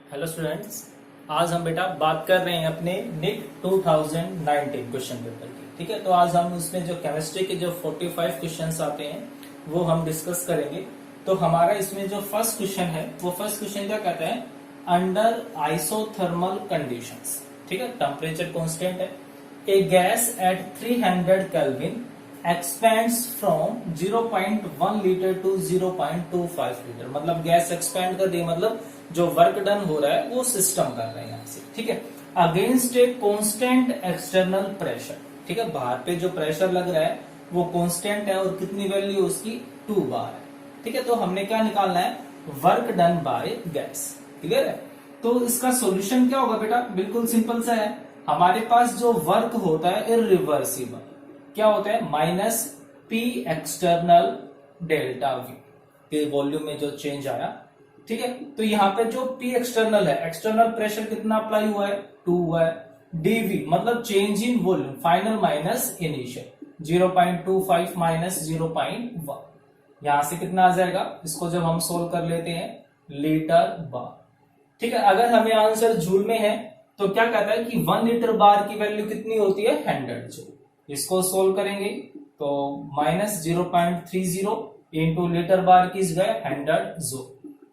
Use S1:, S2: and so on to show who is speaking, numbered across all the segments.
S1: Hello students, आज हम बेटा बात कर रहे हैं अपने निट 2019 क्वेश्चन पेपर की। ठीक है, तो आज हम उसमें जो केमिस्ट्री के जो 45 क्वेश्चंस आते हैं वो हम डिस्कस करेंगे। तो हमारा इसमें जो फर्स्ट क्वेश्चन है वो फर्स्ट क्वेश्चन क्या कहता है, अंडर आइसोथर्मल कंडीशंस। ठीक है, टेम्परेचर कांस्टेंट है, a gas at 300 kelvin expands from 0.1 litre to 0.25 litre. मतलब गैस एक्सपेंड कर रही है, मतलब जो वर्क डन हो रहा है वो सिस्टम कर रहा है यहां से। ठीक है, against a constant external pressure. ठीक है, बाहर पे जो प्रेशर लग रहा है वो कांस्टेंट है और कितनी वैल्यू उसकी 2 बार है। ठीक है, तो हमने क्या निकालना है, work done by gas. Clear है? तो इसका सॉल्यूशन क्या होगा बेटा, बिल्कुल सिंपल सा है। हमारे पास जो वर्क होता है इरिवर्सिबल क्या होता है, minus P external delta we के वॉल्यूम में जो चेंज आया। ठीक है, तो यहाँ पे जो पी एक्सटर्नल है, एक्सटर्नल प्रेशर कितना अप्लाई हुआ है, 2 हुआ है। डीवी मतलब change in volume, final minus initial, 0.25 minus 0.1, यहां से कितना आ जाएगा, इसको जब हम सोल्व कर लेते हैं लीटर बार। ठीक है, अगर हमें आंसर जूल में है तो क्या कहता है कि 1 लीटर बार की वैल्यू कितनी होती है, 100 जूल। इसको सोल्व करेंगे तो माइनस 0.30 इंटू लीटर बार की जगह 100 जूल,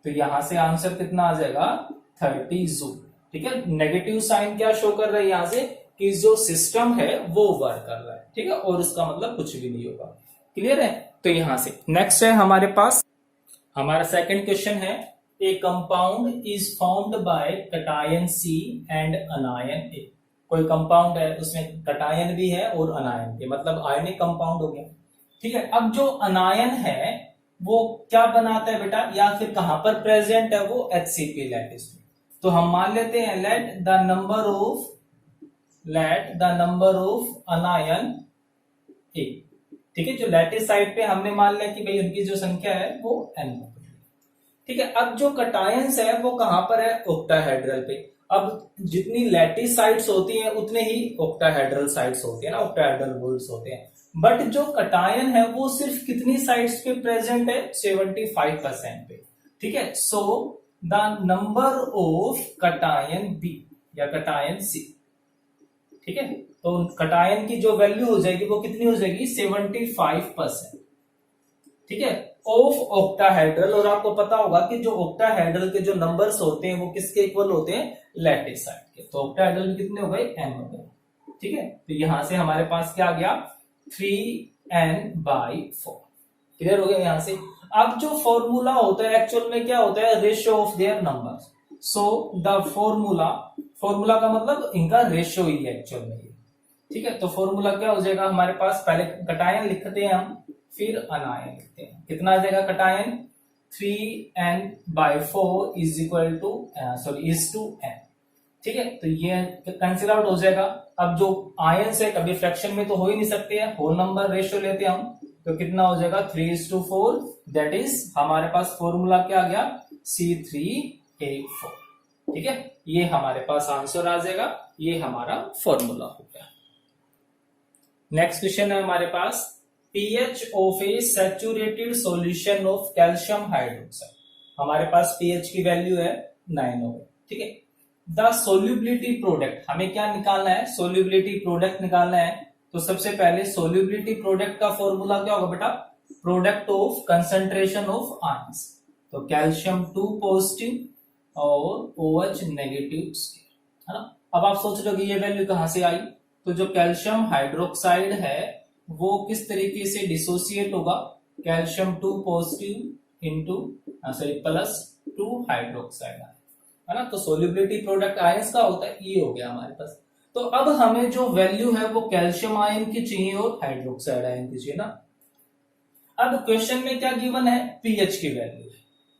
S1: तो यहां से आंसर कितना आ जाएगा, 30 जूल। ठीक है, नेगेटिव साइन क्या शो कर रहा है यहां से कि जो सिस्टम है वो वर्क कर रहा है। ठीक है, और इसका मतलब कुछ भी नहीं होगा। क्लियर है? तो यहां से नेक्स्ट है हमारे पास, हमारा सेकंड क्वेश्चन है, a compound is formed by cation C and anion A. कोई कंपाउंड है उसमें कटायन भी है और अनायन भी, मतलब आयनिक कंपाउंड हो गया। ठीक है, अब जो अनायन है वो क्या बनाता है बेटा, या फिर कहां पर प्रेजेंट है वो, HCP लैटिस में। तो हम मान लेते हैं let the number of anion A. ठीक है, जो लैटिस साइड पे हमने मान लिया कि भाई उनकी जो संख्या है वो n। ठीक है, अब जो कटायंस है वो कहां पर है, ऑक्टाहेड्रल पे। अब जितनी लैटिस साइड्स होती हैं उतने ही ऑक्टाहेड्रल साइड्स होती है ना, ऑक्टाहेड्रल वोल्ड्स होते हैं। बट जो कटायन है वो सिर्फ कितनी साइड्स पे प्रेजेंट है, 75% पे। ठीक है, so the number of cation B या कटायन सी। ठीक है, तो कटायन की जो वैल्यू हो जाएगी वो कितनी हो जाएगी, 75%। ठीक है, ऑफ ऑक्टाहेड्रल। और आपको पता होगा कि जो ऑक्टाहेड्रल के जो नंबर्स होते हैं वो किसके इक्वल होते हैं, लैटिस साइड के। तो ऑक्टाहेड्रल में कितने हो गए, n हो गए। ठीक है, तो यहां से हमारे पास क्या आ गया, 3n/4। क्लियर हो गया यहां से। अब जो फॉर्मूला होता है एक्चुअल में क्या होता है, ratio of their numbers. So the formula का मतलब इनका रेशियो ही है एक्चुअल में। ठीक है, तो फॉर्मूला क्या हो जाएगा हमारे पास, पहले कटायन लिखते हैं हम, फिर अनायन लिखते हैं। कितना आ जाएगा cation, 3n/4 is equal to is to n। ठीक है, तो ये कैंसिल आउट हो जाएगा। अब जो आयन से कभी फ्रैक्शन में तो हो ही नहीं सकते हैं, होल नंबर रेशियो लेते हैं हम, तो कितना हो जाएगा 3:4। दैट इज हमारे पास फॉर्मूला क्या आ गया, C3H4। ठीक है, ये हमारे पास आंसर आ जाएगा, ये हमारा फॉर्मूला हो गया। नेक्स्ट क्वेश्चन है हमारे पास, pH of A saturated solution of calcium hydroxide. हमारे पास pH की वैल्यू है 9 हो गई। ठीक है, द सोल्यूबिलिटी प्रोडक्ट, हमें क्या निकालना है, सोल्यूबिलिटी प्रोडक्ट निकालना है। तो सबसे पहले सोल्यूबिलिटी प्रोडक्ट का फॉर्मूला क्या होगा बेटा, product of concentration of ions. तो कैल्शियम 2 पॉजिटिव और OH नेगेटिव, है ना। अब आप सोच रहे हो कि ये वैल्यू कहां से आई, तो जो कैल्शियम हाइड्रोक्साइड है वो किस तरीके से डिसोसिएट होगा, calcium 2 positive into plus 2 hydroxide, है ना। तो सोल्यूबिलिटी प्रोडक्ट आयंस का होता है, ये हो गया हमारे पास। तो अब हमें जो वैल्यू है वो कैल्शियम आयन की चाहिए और हाइड्रोक्साइड आयन की चाहिए ना। अब क्वेश्चन में क्या गिवन है, पीएच की वैल्यू है।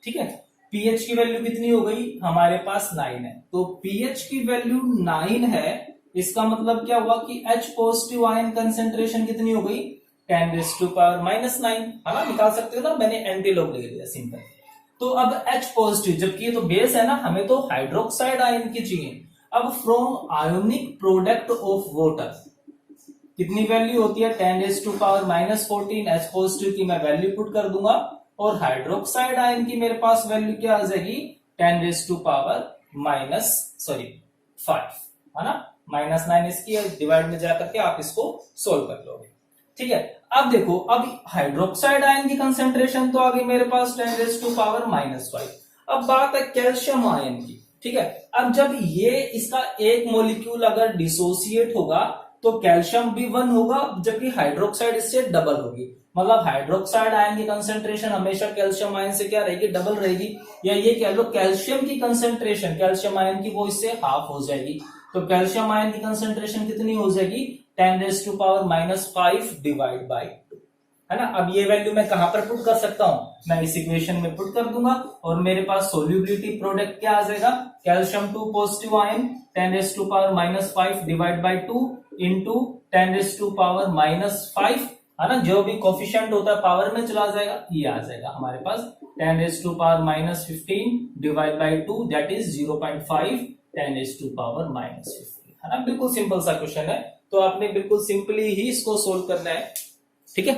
S1: ठीक है, पीएच की वैल्यू कितनी हो गई हमारे पास, 9 है। तो पीएच की वैल्यू 9 है, इसका मतलब क्या हुआ कि H पॉजिटिव आयन कंसेंट्रेशन कितनी हो गई, 10⁻⁻⁹ है ना। निकाल सकते हो ना, मैंने एंटीलॉग ले लिया सिंपल। तो अब H पॉजिटिव, जबकि ये तो बेस है ना, हमें तो हाइड्रोक्साइड आयन की चाहिए। अब from ionic product of water कितनी वैल्यू होती है, 10⁻⁻14। H पॉजिटिव की मैं वैल्यू पुट कर दूंगा और हाइड्रोक्साइड आयन की मेरे पास वैल्यू क्या आ जाएगी, 10⁻⁻⁴। -5 है ना, -9 इसकी डिवाइड में जाकर के आप इसको सोल्व कर लोगे। ठीक है, अब देखो, अब हाइड्रोक्साइड आयन की कंसेंट्रेशन तो आ गई मेरे पास 10⁻⁻5। अब बात है कैल्शियम आयन की। ठीक है, अब जब ये इसका एक मॉलिक्यूल अगर डिसोसिएट होगा तो कैल्शियम भी 1 होगा, जबकि हाइड्रोक्साइड इससे डबल होगी। मतलब हाइड्रोक्साइड आयन की कंसेंट्रेशन हमेशा कैल्शियम आयन से क्या रहेगी, डबल रहेगी। या ये कह लो कैल्शियम की कंसेंट्रेशन कैल्शियम आयन की वो इससे हाफ हो जाएगी। तो कैल्शियम आयन की कंसेंट्रेशन कितनी हो जाएगी, 10⁻⁻5 डिवाइड बाई 2, है ना। अब ये वैल्यू मैं कहां पर पुट कर सकता हूं, मैं इस इक्वेशन में पुट कर दूंगा और मेरे पास सोल्यूबिलिटी प्रोडक्ट क्या आ जाएगा, calcium 2 positive ion 10⁻⁻5 divide by 2 into 10⁻⁻5, है ना। जो भी कोफिशिएंट होता है पावर में चला जाएगा, ये आ जाएगा हमारे पास 10⁻⁻15 डिवाइड बाई 2 दैट इज 0.5 10⁻⁻15, है ना। बिल्कुल सिंपल सा क्वेश्चन है, तो आपने बिल्कुल सिंपली ही इसको सोल्व करना है। ठीक है,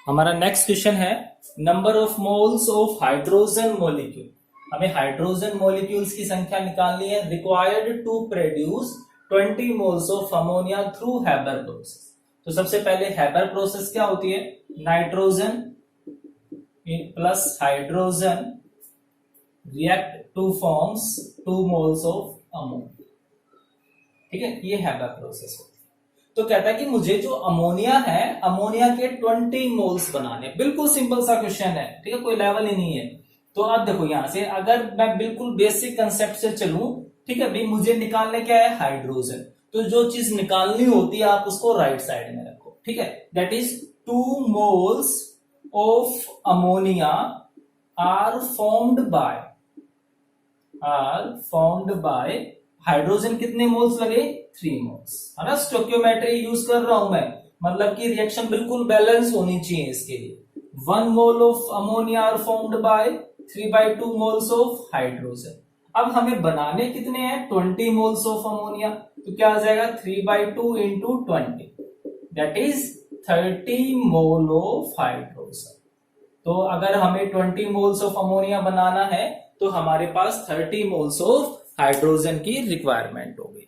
S1: हमारा नेक्स्ट क्वेश्चन है number of moles of hydrogen molecule. हमें हाइड्रोजन मॉलिक्यूल्स की संख्या निकालनी है, required to produce 20 moles of ammonia through Haber process. तो सबसे पहले हैबर प्रोसेस क्या होती है, nitrogen plus hydrogen react to forms 2 moles of ammonia. ठीक है, ये हैबर प्रोसेस होती है। तो कहता है कि मुझे जो अमोनिया है, अमोनिया के 20 मोल्स बनाने। बिल्कुल सिंपल सा क्वेश्चन है, ठीक है, कोई लेवल ही नहीं है। तो अब देखो यहां से अगर मैं बिल्कुल बेसिक कंसेप्ट से चलूं, ठीक है भाई, मुझे निकालने क्या है, हाइड्रोजन। तो जो चीज निकालनी होती है आप उसको राइट साइड में रखो। ठीक है, that is 2 moles of ammonia are formed by hydrogen कितने मोल्स लगे, 3 मोल्स, है ना। स्टोइकियोमेट्री यूज कर रहा हूं मैं, मतलब कि रिएक्शन बिल्कुल बैलेंस होनी चाहिए इसके लिए। 1 mole of ammonia are formed by 3/2 moles of hydrogen. अब हमें बनाने कितने हैं, 20 मोल्स ऑफ अमोनिया। तो क्या आ जाएगा, 3/2 into 20 that is 30 mole of hydrogen. तो अगर हमें 20 मोल्स ऑफ अमोनिया बनाना है तो हमारे पास 30 मोल्स ऑफ हाइड्रोजन की रिक्वायरमेंट होगी।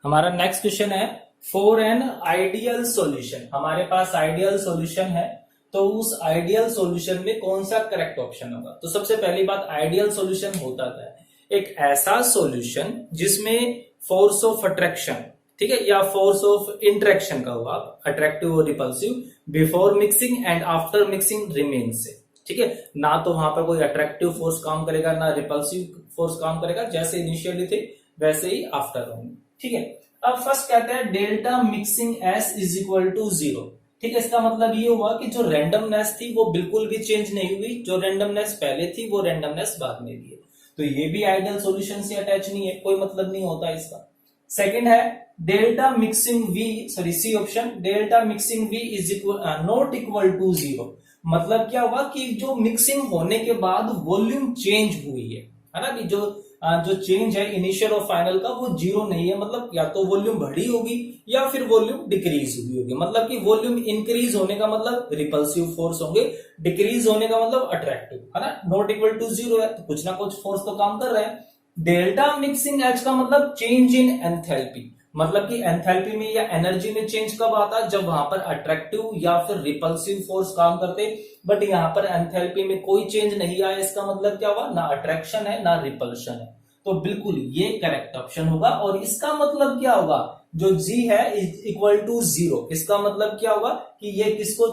S1: हमारा नेक्स्ट क्वेश्चन है फॉर एन आइडियल सॉल्यूशन। हमारे पास आइडियल सॉल्यूशन है, तो उस आइडियल सॉल्यूशन में कौन सा करेक्ट ऑप्शन होगा। तो सबसे पहली बात, आइडियल सॉल्यूशन होता है एक ऐसा सॉल्यूशन जिसमें फोर्स ऑफ अट्रैक्शन, ठीक है, या फोर्स ऑफ इंटरेक्शन का हुआ, अट्रैक्टिव और repulsive, before mixing and after mixing remain से। ठीक है, ना तो वहां पर कोई अट्रैक्टिव फोर्स काम करेगा ना रिपल्सिव फोर्स काम करेगा, जैसे इनिशियली थे वैसे ही आफ्टर होंगे। ठीक है, अब फर्स्ट कहते हैं delta mixing S is equal to 0। ठीक है, इसका मतलब ये हुआ कि जो रैंडमनेस थी वो बिल्कुल भी चेंज नहीं हुई, जो रैंडमनेस पहले थी वो रैंडमनेस बाद में भी है। तो ये भी आइडियल सॉल्यूशन से अटैच नहीं है, कोई मतलब नहीं होता इसका। सेकंड है delta mixing V, sorry C option, delta mixing V is equal not equal to 0। मतलब क्या हुआ कि जो मिक्सिंग होने के बाद वॉल्यूम चेंज हुई है ना, कि जो चेंज है इनिशियल और फाइनल का वो 0 नहीं है। मतलब या तो वॉल्यूम बढ़ी होगी या फिर वॉल्यूम डिक्रीज हुई होगी। मतलब कि वॉल्यूम इंक्रीज होने का मतलब रिपल्सिव फोर्स होंगे, डिक्रीज होने का मतलब अट्रैक्टिव, है ना। नॉट इक्वल टू 0 है तो कुछ ना कुछ फोर्स तो काम कर रहे हैं। डेल्टा मिक्सिंग एच का मतलब चेंज इन एंथैल्पी, मतलब कि एंथैल्पी में या एनर्जी में चेंज कब आता है, जब वहां पर अट्रैक्टिव या फिर रिपल्सिव फोर्स काम करते। बट यहाँ पर एंथैल्पी में कोई चेंज नहीं आया, इसका मतलब क्या हुआ, ना अट्रैक्शन है ना रिपल्शन है। तो बिल्कुल ये करेक्ट ऑप्शन होगा। और इसका मतलब क्या होगा, जो G है इक्वल टू 0, इसका मतलब क्या होगा कि ये किसको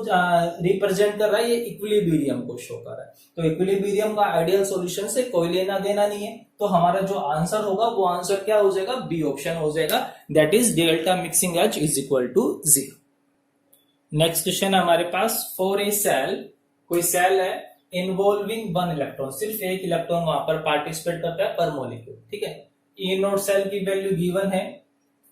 S1: रिप्रेजेंट कर रहा है, ये इक्विलिब्रियम को शो कर रहा है। तो इक्विलिब्रियम का आइडियल सॉल्यूशन से कोई लेना देना नहीं है। तो हमारा जो आंसर होगा वो आंसर क्या हो जाएगा, बी ऑप्शन हो जाएगा, that is delta mixing H is equal to 0। Next question हमारे पास फॉर ए सेल, कोई सेल है इन्वॉल्विंग 1 इलेक्ट्रॉन, सिर्फ एक इलेक्ट्रॉन वहां पर पार्टिसिपेट करता है पर मॉलिक्यूल। ठीक है, ई नोट सेल की वैल्यू गिवन है,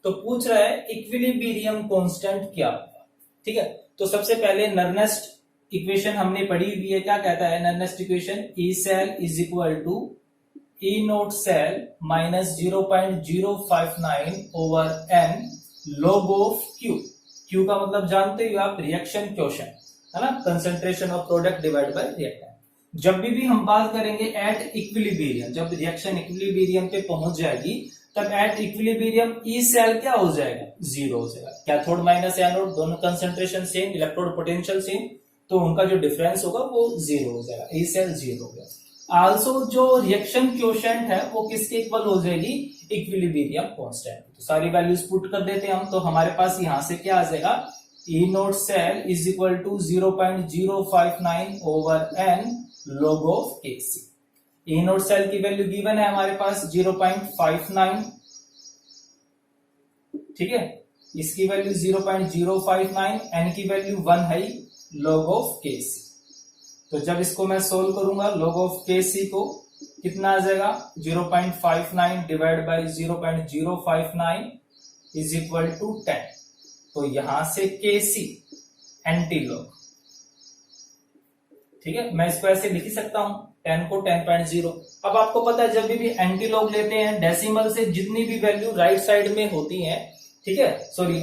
S1: तो पूछ रहा है इक्विलिब्रियम कांस्टेंट क्या होगा। ठीक है, तो सबसे पहले नर्नेस्ट इक्वेशन हमने पढ़ी हुई है, क्या कहता है Nernst equation, E cell is equal to E naught cell minus 0.059 over n log of Q. Q का मतलब जानते हो आप, रिएक्शन क्वोशेंट, है ना, concentration of product divide by reactant. जब भी हम बात करेंगे एट इक्विलिब्रियम, जब रिएक्शन इक्विलिब्रियम पे पहुंच जाएगी तब एट इक्विलिब्रियम ई सेल क्या हो जाएगा, जीरो हो जाएगा। कैथोड माइनस एनोड दोनों concentration same, electrode potential same, तो उनका जो डिफरेंस होगा वो जीरो हो जाएगा, ई सेल जीरो हो गया। आल्सो जो रिएक्शन क्वोशिएंट है वो किसके इक्वल हो जाएगी, इक्विलिब्रियम कांस्टेंट। तो सारी वैल्यूज पुट कर देते हैं हम, तो हमारे पास यहां से क्या आ जाएगा, E naught cell is equal to 0.059 over n log of Kc। E naught cell की वैल्यू गिवन है हमारे पास 0.59, ठीक है, इसकी वैल्यू 0.059, एन की वैल्यू 1 है, log of Kc। तो जब इसको मैं सोल्व करूंगा log of Kc को कितना आ जाएगा, 0.59 divide by 0.059 is equal to 10। तो यहां से Kc एंटी लॉग, ठीक है, मैं इसको ऐसे लिख ही सकता हूं 10 को 10.0। अब आपको पता है जब भी एंटी लॉग लेते हैं डेसिमल से जितनी भी वैल्यू राइट साइड में होती है, ठीक है, सॉरी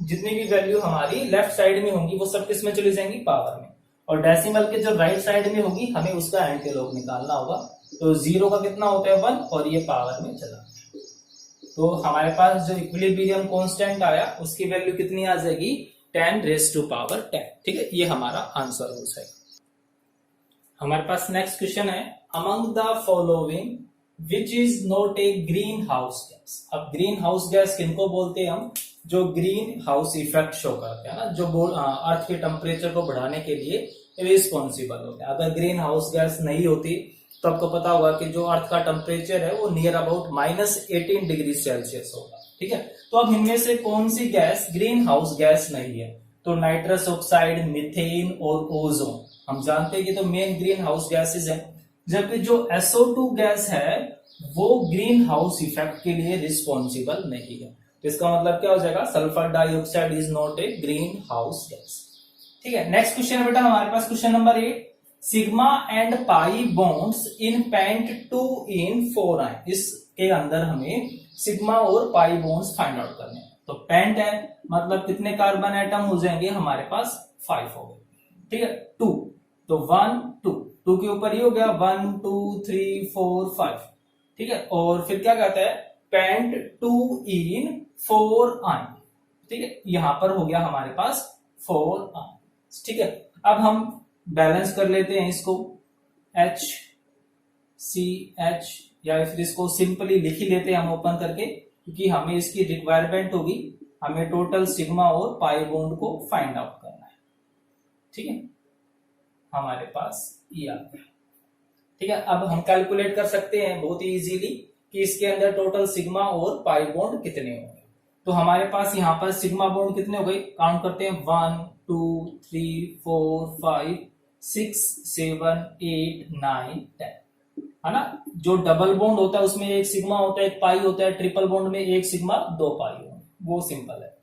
S1: जितनी भी वैल्यू हमारी लेफ्ट साइड में होंगी वो सब किसमें चली जाएंगी, पावर में, और डेसिमल के जो राइट साइड में होगी हमें उसका एंटी लॉग निकालना होगा। तो जीरो का कितना होता है 1, और ये पावर में चला गया। तो हमारे पास जो इक्विलिब्रियम कांस्टेंट आया उसकी वैल्यू कितनी आ जाएगी, 10⁻10, ठीक है, ये हमारा आंसर हो जाएगा। हमारे पास नेक्स्ट क्वेश्चन है, among the following which is not a green house gas. अब ग्रीन हाउस गैस किनको बोलते हैं हम, जो ग्रीन हाउस इफेक्ट शो करते हैं ना, जो अर्थ के टेम्परेचर को बढ़ाने के लिए रिस्पॉन्सिबल होते हैं। अगर ग्रीन हाउस गैस नहीं होती तो आपको पता होगा कि जो अर्थ का टेम्परेचर है वो नियर अबाउट -18 डिग्री सेल्सियस होगा, ठीक है। तो अब इनमें से कौन सी गैस ग्रीन हाउस गैस नहीं है, तो नाइट्रस ऑक्साइड, मीथेन और ओजोन हम जानते हैं कि तो मेन ग्रीन हाउस गैसेज है। जबकि जो SO2 गैस है वो ग्रीन हाउस इफेक्ट के लिए रिस्पॉन्सिबल नहीं है। तो इसका मतलब क्या हो जाएगा, sulphur dioxide is not a green house gas, ठीक है। नेक्स्ट क्वेश्चन है बेटा हमारे पास question number 8, sigma and pi bonds in pent 2 in 4 ion। इसके अंदर हमें सिग्मा और पाई बॉन्ड्स फाइंड आउट करने हैं। तो पेंट है मतलब कितने कार्बन एटम हो जाएंगे हमारे पास, 5 हो गए, ठीक है। 2 तो 1 2 के ऊपर ही हो गया 1 2 3 4 5, ठीक है। और फिर क्या कहता है, पेंट 2 in 4 ion, ठीक है, यहां पर हो गया हमारे पास 4 ion, ठीक है। अब हम बैलेंस कर लेते हैं इसको, HCH, या फिर इसको सिंपली लिख ही लेते हैं हम ओपन करके, क्योंकि हमें इसकी रिक्वायरमेंट होगी, हमें टोटल सिग्मा और पाई बॉन्ड को फाइंड आउट करना है, ठीक है। हमारे पास ये आ गया, ठीक है। अब हम कैलकुलेट कर सकते हैं बहुत ही इजीली कि इसके अंदर टोटल सिग्मा और पाई बॉन्ड कितने होंगे। तो हमारे पास यहाँ पर सिग्मा बॉन्ड कितने हो गए, काउंट करते हैं 1 2 3 4 5 6 7 8 9 10, है ना। जो डबल बॉन्ड होता है उसमें एक सिग्मा होता है, एक पाई होता है, ट्रिपल बॉन्ड में एक सिग्मा 2 पाई होंगे, वो सिंपल है।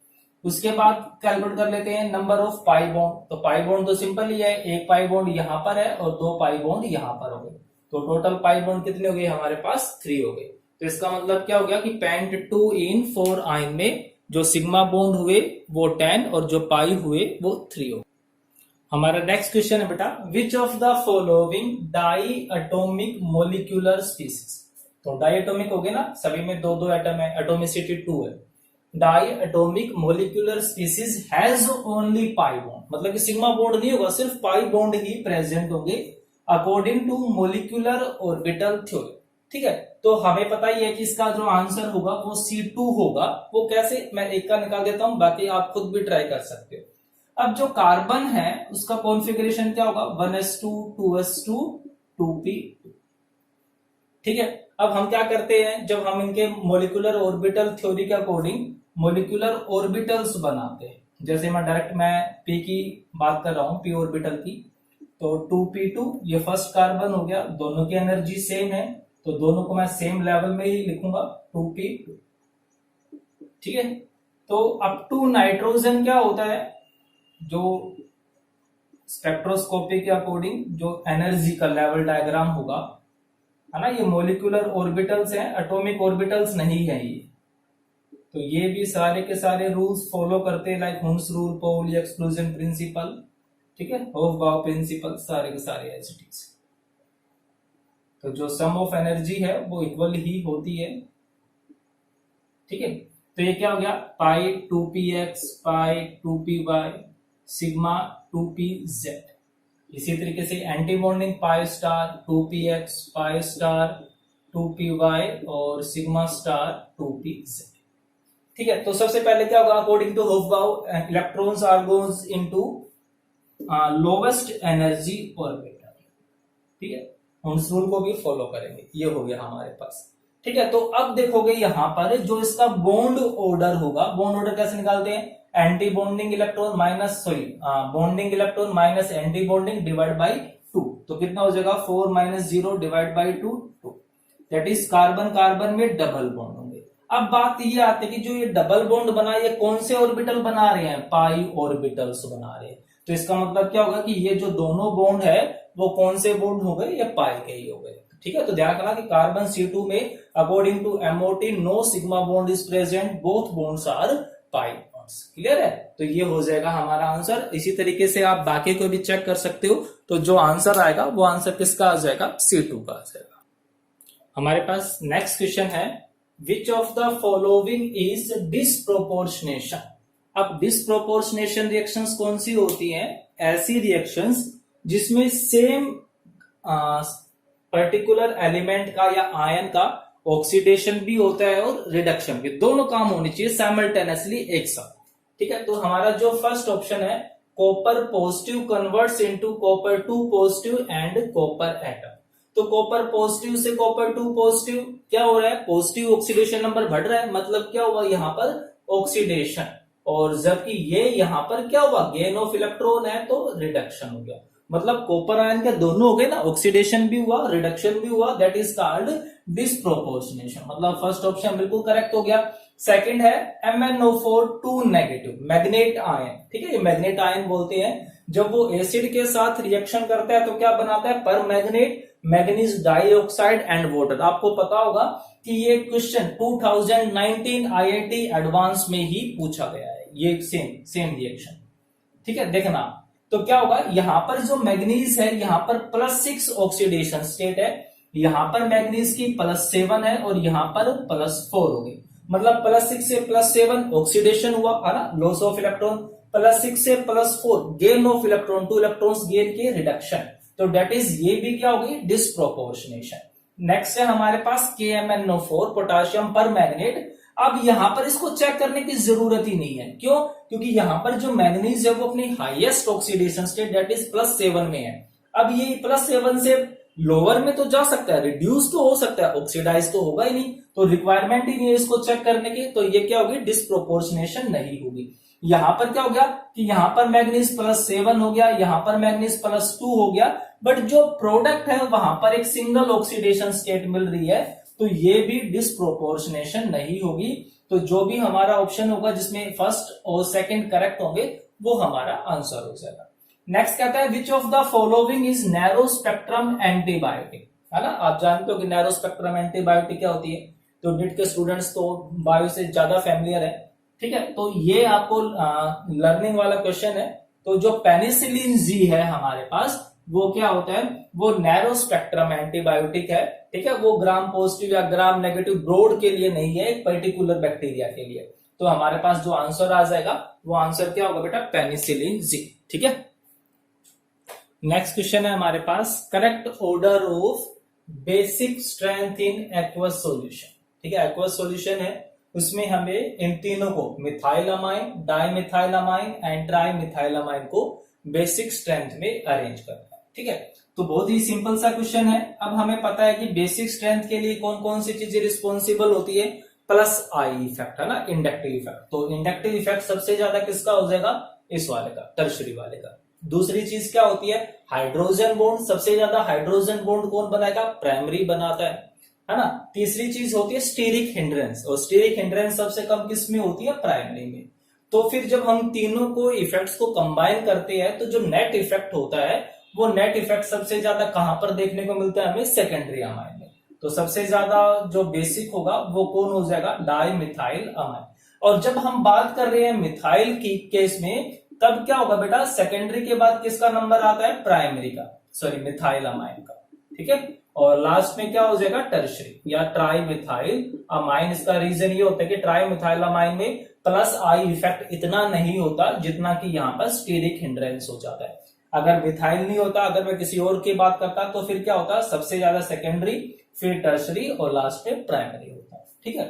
S1: उसके बाद कैलकुलेट कर लेते हैं नंबर ऑफ पाई बॉन्ड। तो पाई बॉन्ड तो सिंपल ही है, एक पाई बॉन्ड यहां पर है और 2 पाई बॉन्ड यहां पर हो गए, तो टोटल पाई बॉन्ड कितने हो गए हमारे पास, 3 हो गए। तो इसका मतलब क्या हो गया कि पेंट 2 in 4 ion में जो सिग्मा बॉन्ड हुए वो 10 और जो पाई हुए वो 3 हो। हमारा नेक्स्ट क्वेश्चन है बेटा, विच of the following di atomic molecular species. तो डाई एटोमिक हो गए ना, सभी में 2 एटम है, एटोमिसिटी 2 है। Diatomic molecular species has only pi bond, मतलब कि सिग्मा बॉन्ड नहीं होगा, सिर्फ पाई बॉन्ड ही प्रेजेंट होंगे according to molecular orbital theory, ठीक है। तो हमें पता ही है कि इसका जो आंसर होगा वो C2 होगा। वो कैसे, मैं एक का निकाल देता हूं, बाकी आप खुद भी ट्राई कर सकते हो। अब जो कार्बन है उसका कॉन्फ़िगरेशन क्या होगा, 1s2 2s2 2p2, ठीक है। अब हम क्या करते हैं, जब हम इनके मोलिकुलर ऑर्बिटल थ्योरी के अकॉर्डिंग मोलिकुलर ऑर्बिटल्स बनाते हैं, जैसे मैं p की बात कर रहा हूं, p ऑर्बिटल की, तो 2p2 ये फर्स्ट कार्बन हो गया, दोनों की एनर्जी सेम है तो दोनों को मैं सेम लेवल में ही लिखूंगा 2p2, ठीक है। तो अप टू नाइट्रोजन क्या होता है, जो स्पेक्ट्रोस्कोपी के अकॉर्डिंग जो एनर्जी का लेवल डायग्राम होगा, है ना, ये मोलिकुलर ऑर्बिटल्स हैं, एटॉमिक ऑर्बिटल्स नहीं है ये। तो ये भी सारे के सारे रूल्स फॉलो करते हैं, like Hund's rule, Pauli exclusion principle, ठीक है, हॉफ-बाउ प्रिंसिपल, सारे के सारे एज इट इज। तो जो सम ऑफ एनर्जी है वो इक्वल ही होती है। ठीक है, तो ये क्या हो गया, पाई 2px पाई 2py सिग्मा 2pz। इसी तरीके से anti bonding pi star 2px pi star 2py और सिग्मा स्टार 2pz। ठीक है, तो सबसे पहले क्या होगा, according to Aufbau electrons are goes into lowest energy orbital. ठीक है, हम इस रूल को भी फॉलो करेंगे। ये हो गया हमारे पास। ठीक है, तो अब देखोगे यहां पर जो इसका बॉन्ड ऑर्डर होगा, बॉन्ड ऑर्डर कैसे निकालते हैं, anti bonding electron minus bonding electron minus anti bonding divide by 2। तो कितना हो जाएगा 4 minus 0 divide by 2 2। That is carbon carbon में डबल बॉन्ड होंगे। अब बात ये आती है कि जो ये डबल बॉन्ड बना, ये कौन से ऑर्बिटल बना रहे हैं, पाई ऑर्बिटल्स बना रहे हैं। तो इसका मतलब क्या होगा कि ये जो दोनों बॉन्ड है वो कौन से बॉन्ड हो गए, ये पाई के ही हो गए। ठीक है, तो ध्यान रखना कि कार्बन C2 में according to MOT no sigma bond is present, both bonds are pi bonds. Clear है, तो ये हो जाएगा हमारा आंसर। इसी तरीके से आप बाकी को भी चेक कर सकते हो। तो जो आंसर आएगा वो आंसर किसका आ जाएगा, C2 का आ जाएगा। हमारे पास नेक्स्ट क्वेश्चन है, विच of the following is disproportionation. अब डिसप्रोपोर्शनेशन रिएक्शंस कौन सी होती हैं, ऐसी रिएक्शंस जिसमें सेम पर्टिकुलर एलिमेंट का या आयन का ऑक्सीडेशन भी होता है और रिडक्शन भी, दोनों काम होनी चाहिए साइमल्टेनियसली एक साथ। ठीक है, तो हमारा जो फर्स्ट ऑप्शन है, copper positive converts into copper 2 positive and copper atom. तो कॉपर पॉजिटिव से कॉपर 2 पॉजिटिव क्या हो रहा है, पॉजिटिव ऑक्सीडेशन नंबर बढ़ रहा है, मतलब क्या हुआ यहाँ पर ऑक्सीडेशन। और जबकि ये यहाँ पर क्या हुआ, गेन ऑफ इलेक्ट्रॉन है तो रिडक्शन हो गया। मतलब कॉपर आयन के दोनों हो गए ना, ऑक्सीडेशन भी हुआ रिडक्शन भी हुआ, दैट इज कॉल्ड डिसप्रोपोर्शनेशन। मतलब फर्स्ट ऑप्शन बिल्कुल करेक्ट हो गया। सेकंड है MnO4 2 नेगेटिव मैग्नेट आयन। ठीक है, ये मैग्नेट आयन बोलते हैं। जब वो एसिड के साथ रिएक्शन करता है तो क्या बनाता है, पर magnet manganese dioxide and water. आपको पता होगा कि ये क्वेश्चन 2019 IIT एडवांस में ही पूछा गया है, ये सेम रिएक्शन। ठीक है, देखना तो क्या होगा, यहां पर जो मैग्नीज है यहां पर +6 ऑक्सीडेशन स्टेट है, यहां पर मैग्नीज की +7 है और यहां पर +4 हो गई। मतलब +6 से +7 ऑक्सीडेशन हुआ है ना, लॉस ऑफ इलेक्ट्रॉन, +6 से +4 gain of electron, 2 electrons gain के रिडक्शन। तो डेट इज ये भी क्या होगी, डिसप्रोपोर्शनेशन। नेक्स्ट है हमारे पास KMnO4 पोटाशियम पर मैग्नेट। अब यहां पर इसको चेक करने की जरूरत ही नहीं है, क्यों, क्योंकि यहां पर जो मैग्नीज है वो अपनी highest oxidation state that is +7 में है। अब ये +7 से लोअर में तो जा सकता है, रिड्यूस तो हो सकता है, ऑक्सीडाइज तो होगा ही नहीं, तो रिक्वायरमेंट ही नहीं है इसको चेक करने की। तो ये क्या होगी, डिसप्रोपोर्शनेशन नहीं होगी। यहां पर क्या हो गया कि यहां पर मैग्नीज +7 हो गया, यहां पर मैग्नीज +2 हो गया, बट जो प्रोडक्ट है वहां पर एक सिंगल ऑक्सीडेशन स्टेट मिल रही है, तो ये भी डिसप्रोपोर्शनेशन नहीं होगी। तो जो भी हमारा ऑप्शन होगा जिसमें फर्स्ट और सेकंड करेक्ट होंगे वो हमारा आंसर हो जाएगा। नेक्स्ट कहता है, विच of the following is narrow spectrum antibiotic. है ना, आप जानते हो कि नैरो स्पेक्ट्रम एंटीबायोटिक क्या होती है, तो नीट के स्टूडेंट्स तो बायो से ज्यादा फैमिलियर है। ठीक है, तो ये आपको लर्निंग वाला क्वेश्चन है। तो जो पेनिसिलिन जी है हमारे पास, वो क्या होता है, वो नैरो स्पेक्ट्रम एंटीबायोटिक है। ठीक है, वो ग्राम पॉजिटिव या ग्राम नेगेटिव ब्रोड के लिए नहीं है, एक पर्टिकुलर बैक्टीरिया के लिए। तो हमारे पास जो आंसर आ जाएगा वो आंसर क्या होगा बेटा, पेनिसिलिन जी। ठीक है, नेक्स्ट क्वेश्चन है हमारे पास, correct order of basic strength in aqueous solution. ठीक है, एक्वस सॉल्यूशन है, उसमें हमें इन तीनों को मिथाइलामाइन, डाइमिथाइलामाइन एंड ट्राइमिथाइलामाइन को बेसिक स्ट्रेंथ में अरेंज करना है। ठीक है, तो बहुत ही सिंपल सा क्वेश्चन है। अब हमें पता है कि बेसिक स्ट्रेंथ के लिए कौन कौन सी चीजें रिस्पॉन्सिबल होती है, +I इफेक्ट है ना, इंडक्टिव इफेक्ट। तो इंडक्टिव इफेक्ट सबसे ज्यादा किसका हो जाएगा, इस वाले का, टर्शरी वाले का। दूसरी चीज क्या होती है, हाइड्रोजन बॉन्ड, सबसे ज्यादा हाइड्रोजन बॉन्ड कौन बनाएगा, प्राइमरी बनाता है ना। तीसरी चीज होती है स्टीरिक हिंड्रेंस, और स्टीरिक हिंड्रेंस सबसे कम किस में होती है, प्राइमरी में। तो फिर जब हम तीनों को इफेक्ट्स को कंबाइन करते हैं तो जो नेट इफेक्ट होता है वो नेट इफेक्ट सबसे ज्यादा कहां पर देखने को मिलता है हमें, सेकेंडरी अमाइन में। तो सबसे ज्यादा जो बेसिक होगा वो कौन हो जाएगा, डाइमिथाइल अमाइन। और जब हम बात कर रहे हैं मिथाइल की केस में, तब क्या होगा बेटा, सेकेंडरी के बाद किसका नंबर आता है, प्राइमरी का, सॉरी मिथाइल अमाइन का। ठीक है, और लास्ट में क्या हो जाएगा, टर्शरी या ट्राई मिथाइल अमाइन। इसका रीजन ये होता है कि ट्राई मिथाइल अमाइन में प्लस आई इफेक्ट इतना नहीं होता जितना कि यहाँ पर स्टीरिक हिंड्रेंस हो जाता है। अगर मिथाइल नहीं होता, अगर मैं किसी और की बात करता तो फिर क्या होता, सबसे ज्यादा सेकेंडरी, फिर टर्शरी और लास्ट में प्राइमरी होता है। ठीक है।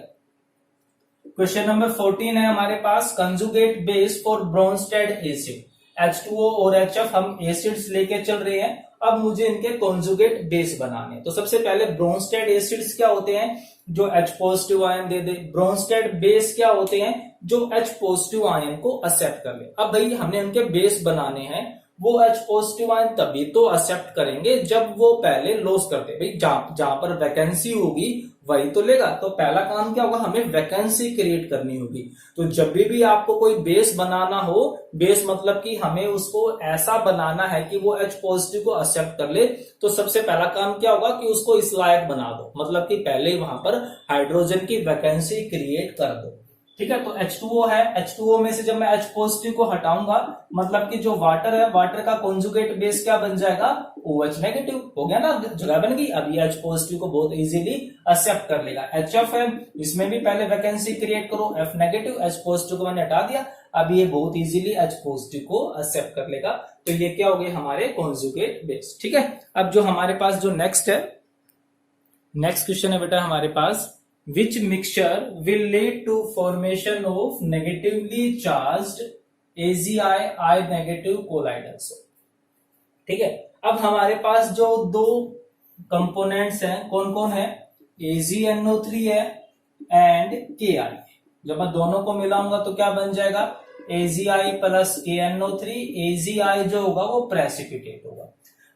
S1: क्वेश्चन नंबर 14 है हमारे पास, conjugate base for Bronsted acid. H2O और HF हम एसिड्स लेके चल रहे हैं, अब मुझे इनके कॉन्जुगेट बेस बनाने हैं। तो सबसे पहले ब्रोंस्टेड एसिड्स क्या होते हैं, जो H पॉजिटिव आयन दे दे। ब्रोंस्टेड बेस क्या होते हैं, जो H पॉजिटिव आयन को एक्सेप्ट कर ले। अब भाई हमने उनके बेस बनाने हैं, वो H पॉजिटिव आयन तभी तो एक्सेप्ट करेंगे जब वो पहले लॉस करते। भाई जहां पर वैकेंसी होगी वही तो लेगा। तो पहला काम क्या होगा, हमें वैकेंसी क्रिएट करनी होगी। तो जब भी आपको कोई बेस बनाना हो, बेस मतलब कि हमें उसको ऐसा बनाना है कि वो H पॉजिटिव को एक्सेप्ट कर ले, तो सबसे पहला काम क्या होगा कि उसको इस लायक बना दो, मतलब कि पहले वहां पर हाइड्रोजन की वैकेंसी क्रिएट कर दो। ठीक है। तो H2O है, H2O में से जब मैं H पॉजिटिव को हटाऊंगा, मतलब कि जो वाटर है, वाटर का कॉन्जुगेट बेस क्या बन जाएगा, OH नेगेटिव। हो गया ना, जगह बन गई। अब ये H पॉजिटिव को बहुत इजीली एक्सेप्ट कर लेगा। HF है, इसमें भी पहले वैकेंसी क्रिएट करो, F नेगेटिव, H पॉजिटिव को मैंने हटा दिया, अब ये बहुत इजीली H पॉजिटिव को एक्सेप्ट कर लेगा। तो ये क्या हो गए हमारे कॉन्जुगेट बेस। ठीक है। अब जो हमारे पास जो नेक्स्ट है, नेक्स्ट क्वेश्चन है बेटा हमारे पास, which mixture will lead to formation of negatively charged AgI I negative colloidals। ठीक है। अब हमारे पास जो दो कंपोनेंट्स हैं, कौन कौन है, AgNO3 है एंड Ki। जब मैं दोनों को मिलाऊंगा तो क्या बन जाएगा, AgI प्लस KNO3। AgI जो होगा वो प्रेसिपिटेट होगा।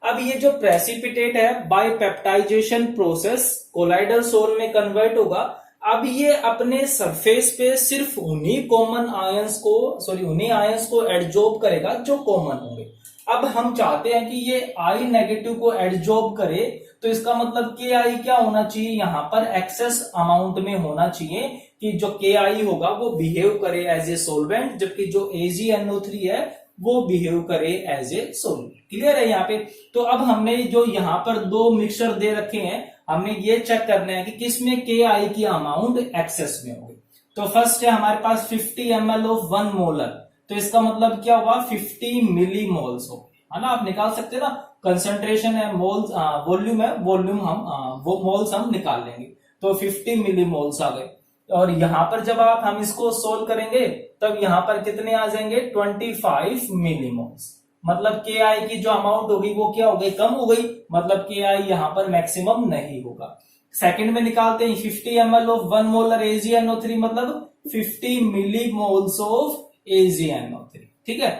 S1: अब ये जो प्रेसिपिटेट है by peptization process colloidal sol में कन्वर्ट होगा। अब ये अपने सरफेस पे सिर्फ उन्हीं कॉमन आयंस को, उन्हीं आयंस को एडजॉर्ब करेगा जो कॉमन होंगे। अब हम चाहते हैं कि ये आई नेगेटिव को एडजॉर्ब करे, तो इसका मतलब के आई क्या होना चाहिए, यहां पर एक्सेस अमाउंट में होना चाहिए कि जो के आई होगा वो बिहेव करे एज ए सोलवेंट, जबकि जो AgNO3 है वो बिहेव करे एज ए सोल्वेंट। क्लियर है यहाँ पे। तो अब हमने जो यहाँ पर दो मिक्सचर दे रखे हैं, हमने ये चेक करना है कि किसमें के आई की अमाउंट एक्सेस में होगी। तो फर्स्ट है हमारे पास 50 ml ऑफ 1 मोलर, तो इसका मतलब क्या हुआ, 50 मिली मोल्स हो, है ना। आप निकाल सकते हैं ना, कंसंट्रेशन है, मोल्स वॉल्यूम है, वॉल्यूम हम वो मोल्स हम निकाल लेंगे। तो 50 मिली मोल्स आ गए। और यहां पर जब हम इसको सोल्व करेंगे तब यहां पर कितने आ जाएंगे, 25 मिलीमोल्स। मतलब के आई की जो अमाउंट होगी वो क्या हो गई, कम हो गई, मतलब के आई यहां पर मैक्सिमम नहीं होगा। सेकंड में निकालते हैं 50 ml ऑफ 1 मोलर AgNO3, मतलब 50 मिलीमोल्स ऑफ AgNO3। ठीक है।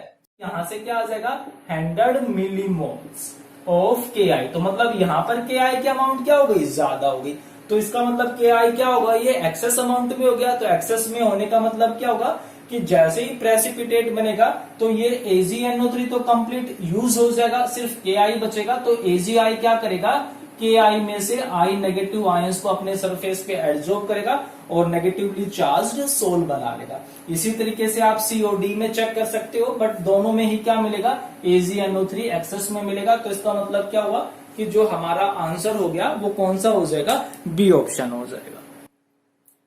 S1: यहां से क्या आ जाएगा, 100 मिलीमोल्स ऑफ के आई। तो मतलब यहां पर के आई की अमाउंट क्या हो गई, ज्यादा हो गई। तो इसका मतलब के आई क्या होगा, ये एक्सेस अमाउंट में हो गया। तो एक्सेस में होने का मतलब क्या होगा कि जैसे ही प्रेसिपिटेट बनेगा तो ये AgNO3 तो कंप्लीट यूज हो जाएगा, सिर्फ के आई बचेगा। तो AgI क्या करेगा, के आई में से आई नेगेटिव आयंस को अपने सरफेस पे एडजॉर्ब करेगा और नेगेटिवली चार्ज्ड सोल बना लेगा। इसी तरीके से आप COD में चेक कर सकते हो, बट दोनों में ही क्या मिलेगा, AgNO3 एक्सेस में मिलेगा। तो इसका मतलब क्या हुआ कि जो हमारा आंसर हो गया वो कौन सा हो जाएगा, बी ऑप्शन हो जाएगा।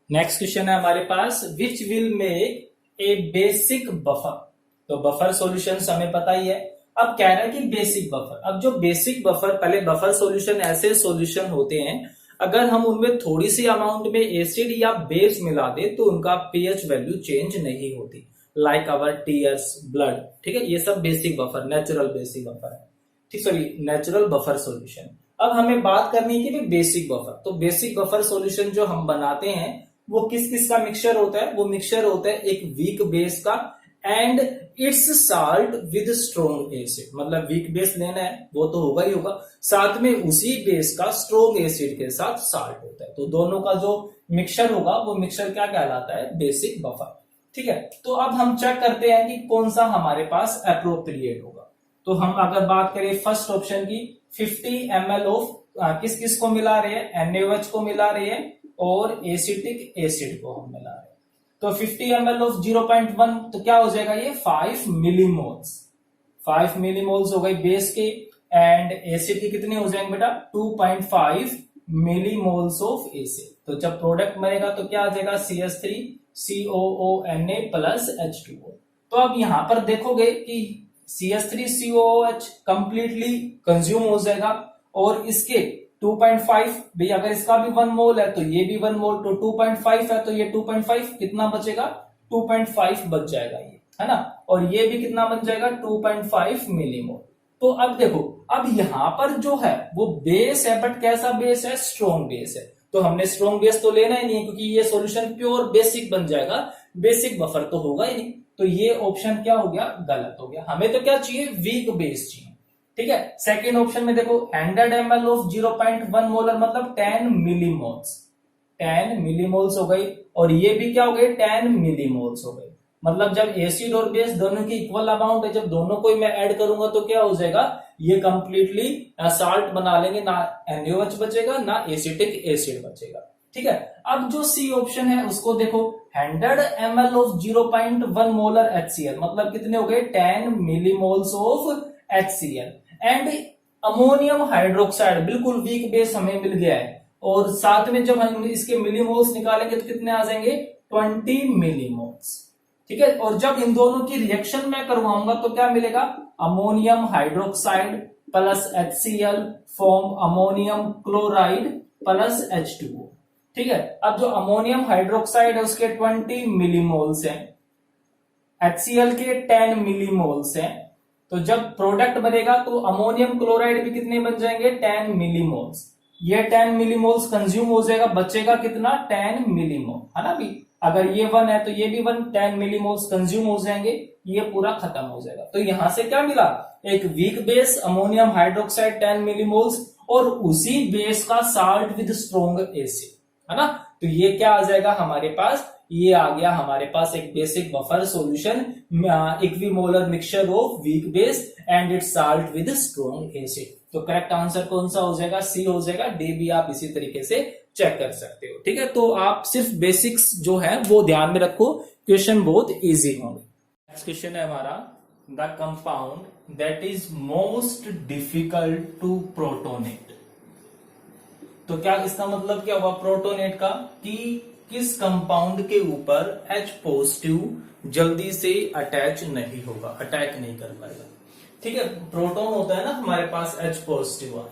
S1: नेक्स्ट क्वेश्चन है हमारे पास, which will make a basic buffer. तो बफर सॉल्यूशंस हमें पता ही है। अब कह रहा है कि बेसिक बफर। अब जो बेसिक बफर, पहले बफर सॉल्यूशन ऐसे सॉल्यूशन होते हैं अगर हम उनमें थोड़ी सी अमाउंट में एसिड या बेस मिला दे तो उनका pH वैल्यू चेंज नहीं होती, लाइक आवर टीयर्स, ब्लड। ठीक है, ये सब basic buffer, natural basic buffer है। ठीक, सॉरी, नेचुरल बफर सॉल्यूशन। अब हमें बात करनी है कि बेसिक बफर। तो बेसिक बफर सॉल्यूशन जो हम बनाते हैं वो किस किस का मिक्सचर होता है, वो मिक्सचर होता है एक वीक बेस का and it's salt with strong acid. मतलब वीक बेस लेना है वो तो होगा ही होगा, साथ में उसी बेस का स्ट्रोंग एसिड के साथ साल्ट होता है। तो दोनों का जो मिक्सचर होगा वो मिक्सचर क्या कहलाता है, बेसिक बफर। ठीक है। तो अब हम चेक करते हैं कि कौन सा हमारे पास अप्रोप्रिएट होगा। तो हम अगर बात करें फर्स्ट ऑप्शन की, 50 ml ऑफ किस किस को मिला रहे हैं, NaOH को मिला रहे हैं और एसिटिक एसिड को हम मिला रहे हैं। तो 50 ml ऑफ 0.1 तो क्या हो जाएगा, ये 5 मिलीमोल्स। 5 मिलीमोल्स हो गई बेस के। एंड एसिड की कितनी हो जाएंगे बेटा 2.5 मिलीमोल्स ऑफ एसिड। तो जब प्रोडक्ट बनेगा तो क्या आ जाएगा CH3COONA प्लस H2O। तो अब यहां पर देखोगे कि CH3COOH कंप्लीटली कंज्यूम हो जाएगा और इसके 2.5 भाई अगर इसका भी 1 मोल है तो ये भी 1 मोल, तो 2.5 है तो ये 2.5 कितना बचेगा 2.5 बच जाएगा ये, है ना। और ये भी कितना बन जाएगा 2.5 मिलीमोल। तो अब देखो अब यहां पर जो है वो बेस है, बट कैसा बेस है स्ट्रॉन्ग बेस है। तो हमने स्ट्रॉन्ग बेस तो लेना ही नहीं है क्योंकि ये सॉल्यूशन प्योर बेसिक बन जाएगा, बेसिक बफर तो होगा ही नहीं। तो ये ऑप्शन क्या हो गया गलत हो गया। हमें तो क्या चाहिए वीक बेस चाहिए। ठीक है, सेकेंड ऑप्शन में देखो 100 ml ऑफ 0.1 मोलर मतलब 10 मिलीमोल्स, 10 मिलीमोल्स हो गई। और ये भी क्या हो गई 10 मिलीमोल्स हो गई। मतलब जब एसिड और बेस दोनों की इक्वल अमाउंट है, जब दोनों को मैं ऐड करूंगा तो क्या हो जाएगा ये कंप्लीटली साल्ट बना लेंगे, ना NaOH बचेगा ना एसिटिक एसिड बचेगा। ठीक है, अब जो सी ऑप्शन है उसको देखो 100 ml ऑफ 0.1 मोलर HCl मतलब कितने हो गए 10 millimoles of HCl and ammonium hydroxide, बिल्कुल वीक बेस हमें मिल गया है। और साथ में जब हम इसके मिलीमोल्स निकालेंगे तो कितने आ जाएंगे 20 मिलीमोल्स। ठीक है, और जब इन दोनों की रिएक्शन मैं करवाऊंगा तो क्या मिलेगा ammonium hydroxide plus HCl form ammonium chloride plus H2O। ठीक है, अब जो अमोनियम हाइड्रोक्साइड है उसके 20 मिलीमोल्स हैं, HCl के 10 मिलीमोल्स हैं। तो जब प्रोडक्ट बनेगा तो अमोनियम क्लोराइड भी कितने बन जाएंगे 10 मिलीमोल्स। ये 10 मिलीमोल्स कंज्यूम हो जाएगा, बचेगा कितना 10 मिलीमोल, है ना भी। अगर ये 1 है तो ये भी 1, 10 मिलीमोल्स कंज्यूम हो जाएंगे, ये पूरा खत्म हो जाएगा। तो यहां से क्या मिला एक weak base ammonium hydroxide 10 millimoles और उसी बेस का साल्ट विद स्ट्रॉन्ग एसिड, है ना। तो ये क्या आ जाएगा हमारे पास, ये आ गया हमारे पास एक basic buffer solution equimolar mixture of weak base and it's salt with strong acid. तो करेक्ट आंसर कौन सा हो जाएगा सी हो जाएगा। डी भी आप इसी तरीके से चेक कर सकते हो। ठीक है, तो आप सिर्फ बेसिक्स जो है वो ध्यान में रखो, क्वेश्चन बहुत इजी होंगे। नेक्स्ट क्वेश्चन है हमारा the compound that is most difficult to protonate. तो क्या इसका मतलब क्या हुआ प्रोटोनेट का कि किस कंपाउंड के ऊपर H पॉजिटिव जल्दी से अटैच नहीं होगा, अटैक नहीं कर पाएगा। ठीक है, प्रोटॉन होता है ना हमारे पास H पॉजिटिव है।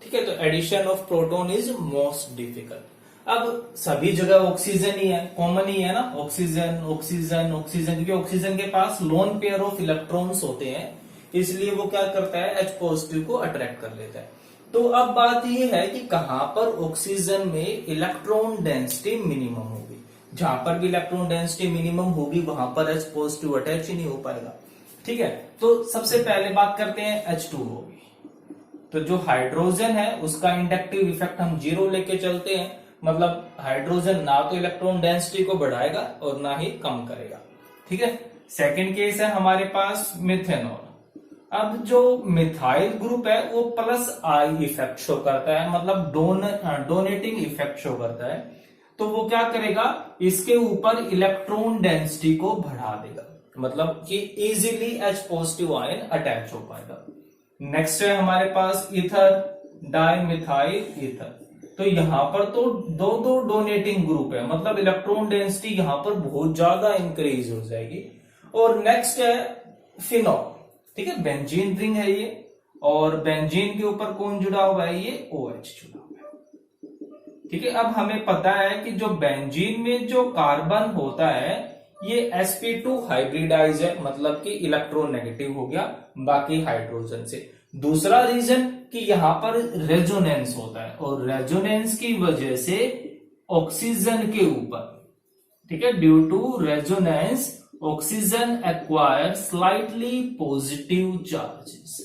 S1: ठीक है, तो addition of proton is most difficult. अब सभी जगह ऑक्सीजन ही है, कॉमन ही है ना, ऑक्सीजन ऑक्सीजन ऑक्सीजन, क्योंकि ऑक्सीजन के पास लोन पेयर ऑफ इलेक्ट्रॉन्स होते हैं, इसलिए वो क्या करता है H पॉजिटिव को अट्रैक्ट कर लेता है। तो अब बात यह है कि कहां पर ऑक्सीजन में इलेक्ट्रॉन डेंसिटी मिनिमम होगी। जहां पर भी इलेक्ट्रॉन डेंसिटी मिनिमम होगी वहां पर H पॉजिटिव अटैच ही नहीं हो पाएगा। ठीक है, तो सबसे पहले बात करते हैं H2O होगी। तो जो हाइड्रोजन है उसका इंडक्टिव इफेक्ट हम 0 लेके चलते हैं, मतलब हाइड्रोजन ना तो इलेक्ट्रॉन डेंसिटी को बढ़ाएगा और ना ही कम करेगा। ठीक है, सेकेंड केस है हमारे पास मिथेनॉल। अब जो मिथाइल ग्रुप है वो प्लस आई इफेक्ट शो करता है, मतलब डोनेटिंग इफेक्ट शो करता है। तो वो क्या करेगा इसके ऊपर इलेक्ट्रॉन डेंसिटी को बढ़ा देगा, मतलब कि easily H positive ion attach हो पाएगा। नेक्स्ट है हमारे पास ईथर, डाइमिथाइल ईथर। तो यहां पर तो दो डोनेटिंग ग्रुप है, मतलब इलेक्ट्रॉन डेंसिटी यहां पर बहुत ज्यादा इंक्रीज हो जाएगी। और नेक्स्ट है फिनॉल। ठीक है, बेंजीन रिंग है ये, और बेंजीन के ऊपर कौन जुड़ा हुआ है ये OH जुड़ा हुआ है। ठीक है, अब हमें पता है कि जो बेंजीन में जो कार्बन होता है ये sp2 हाइब्रिडाइज है, मतलब कि इलेक्ट्रोनेगेटिव हो गया बाकी हाइड्रोजन से। दूसरा रीजन कि यहां पर रेजोनेंस होता है, और रेजोनेंस की वजह से ऑक्सीजन के ऊपर, ठीक है, due to resonance oxygen acquire slightly positive charges.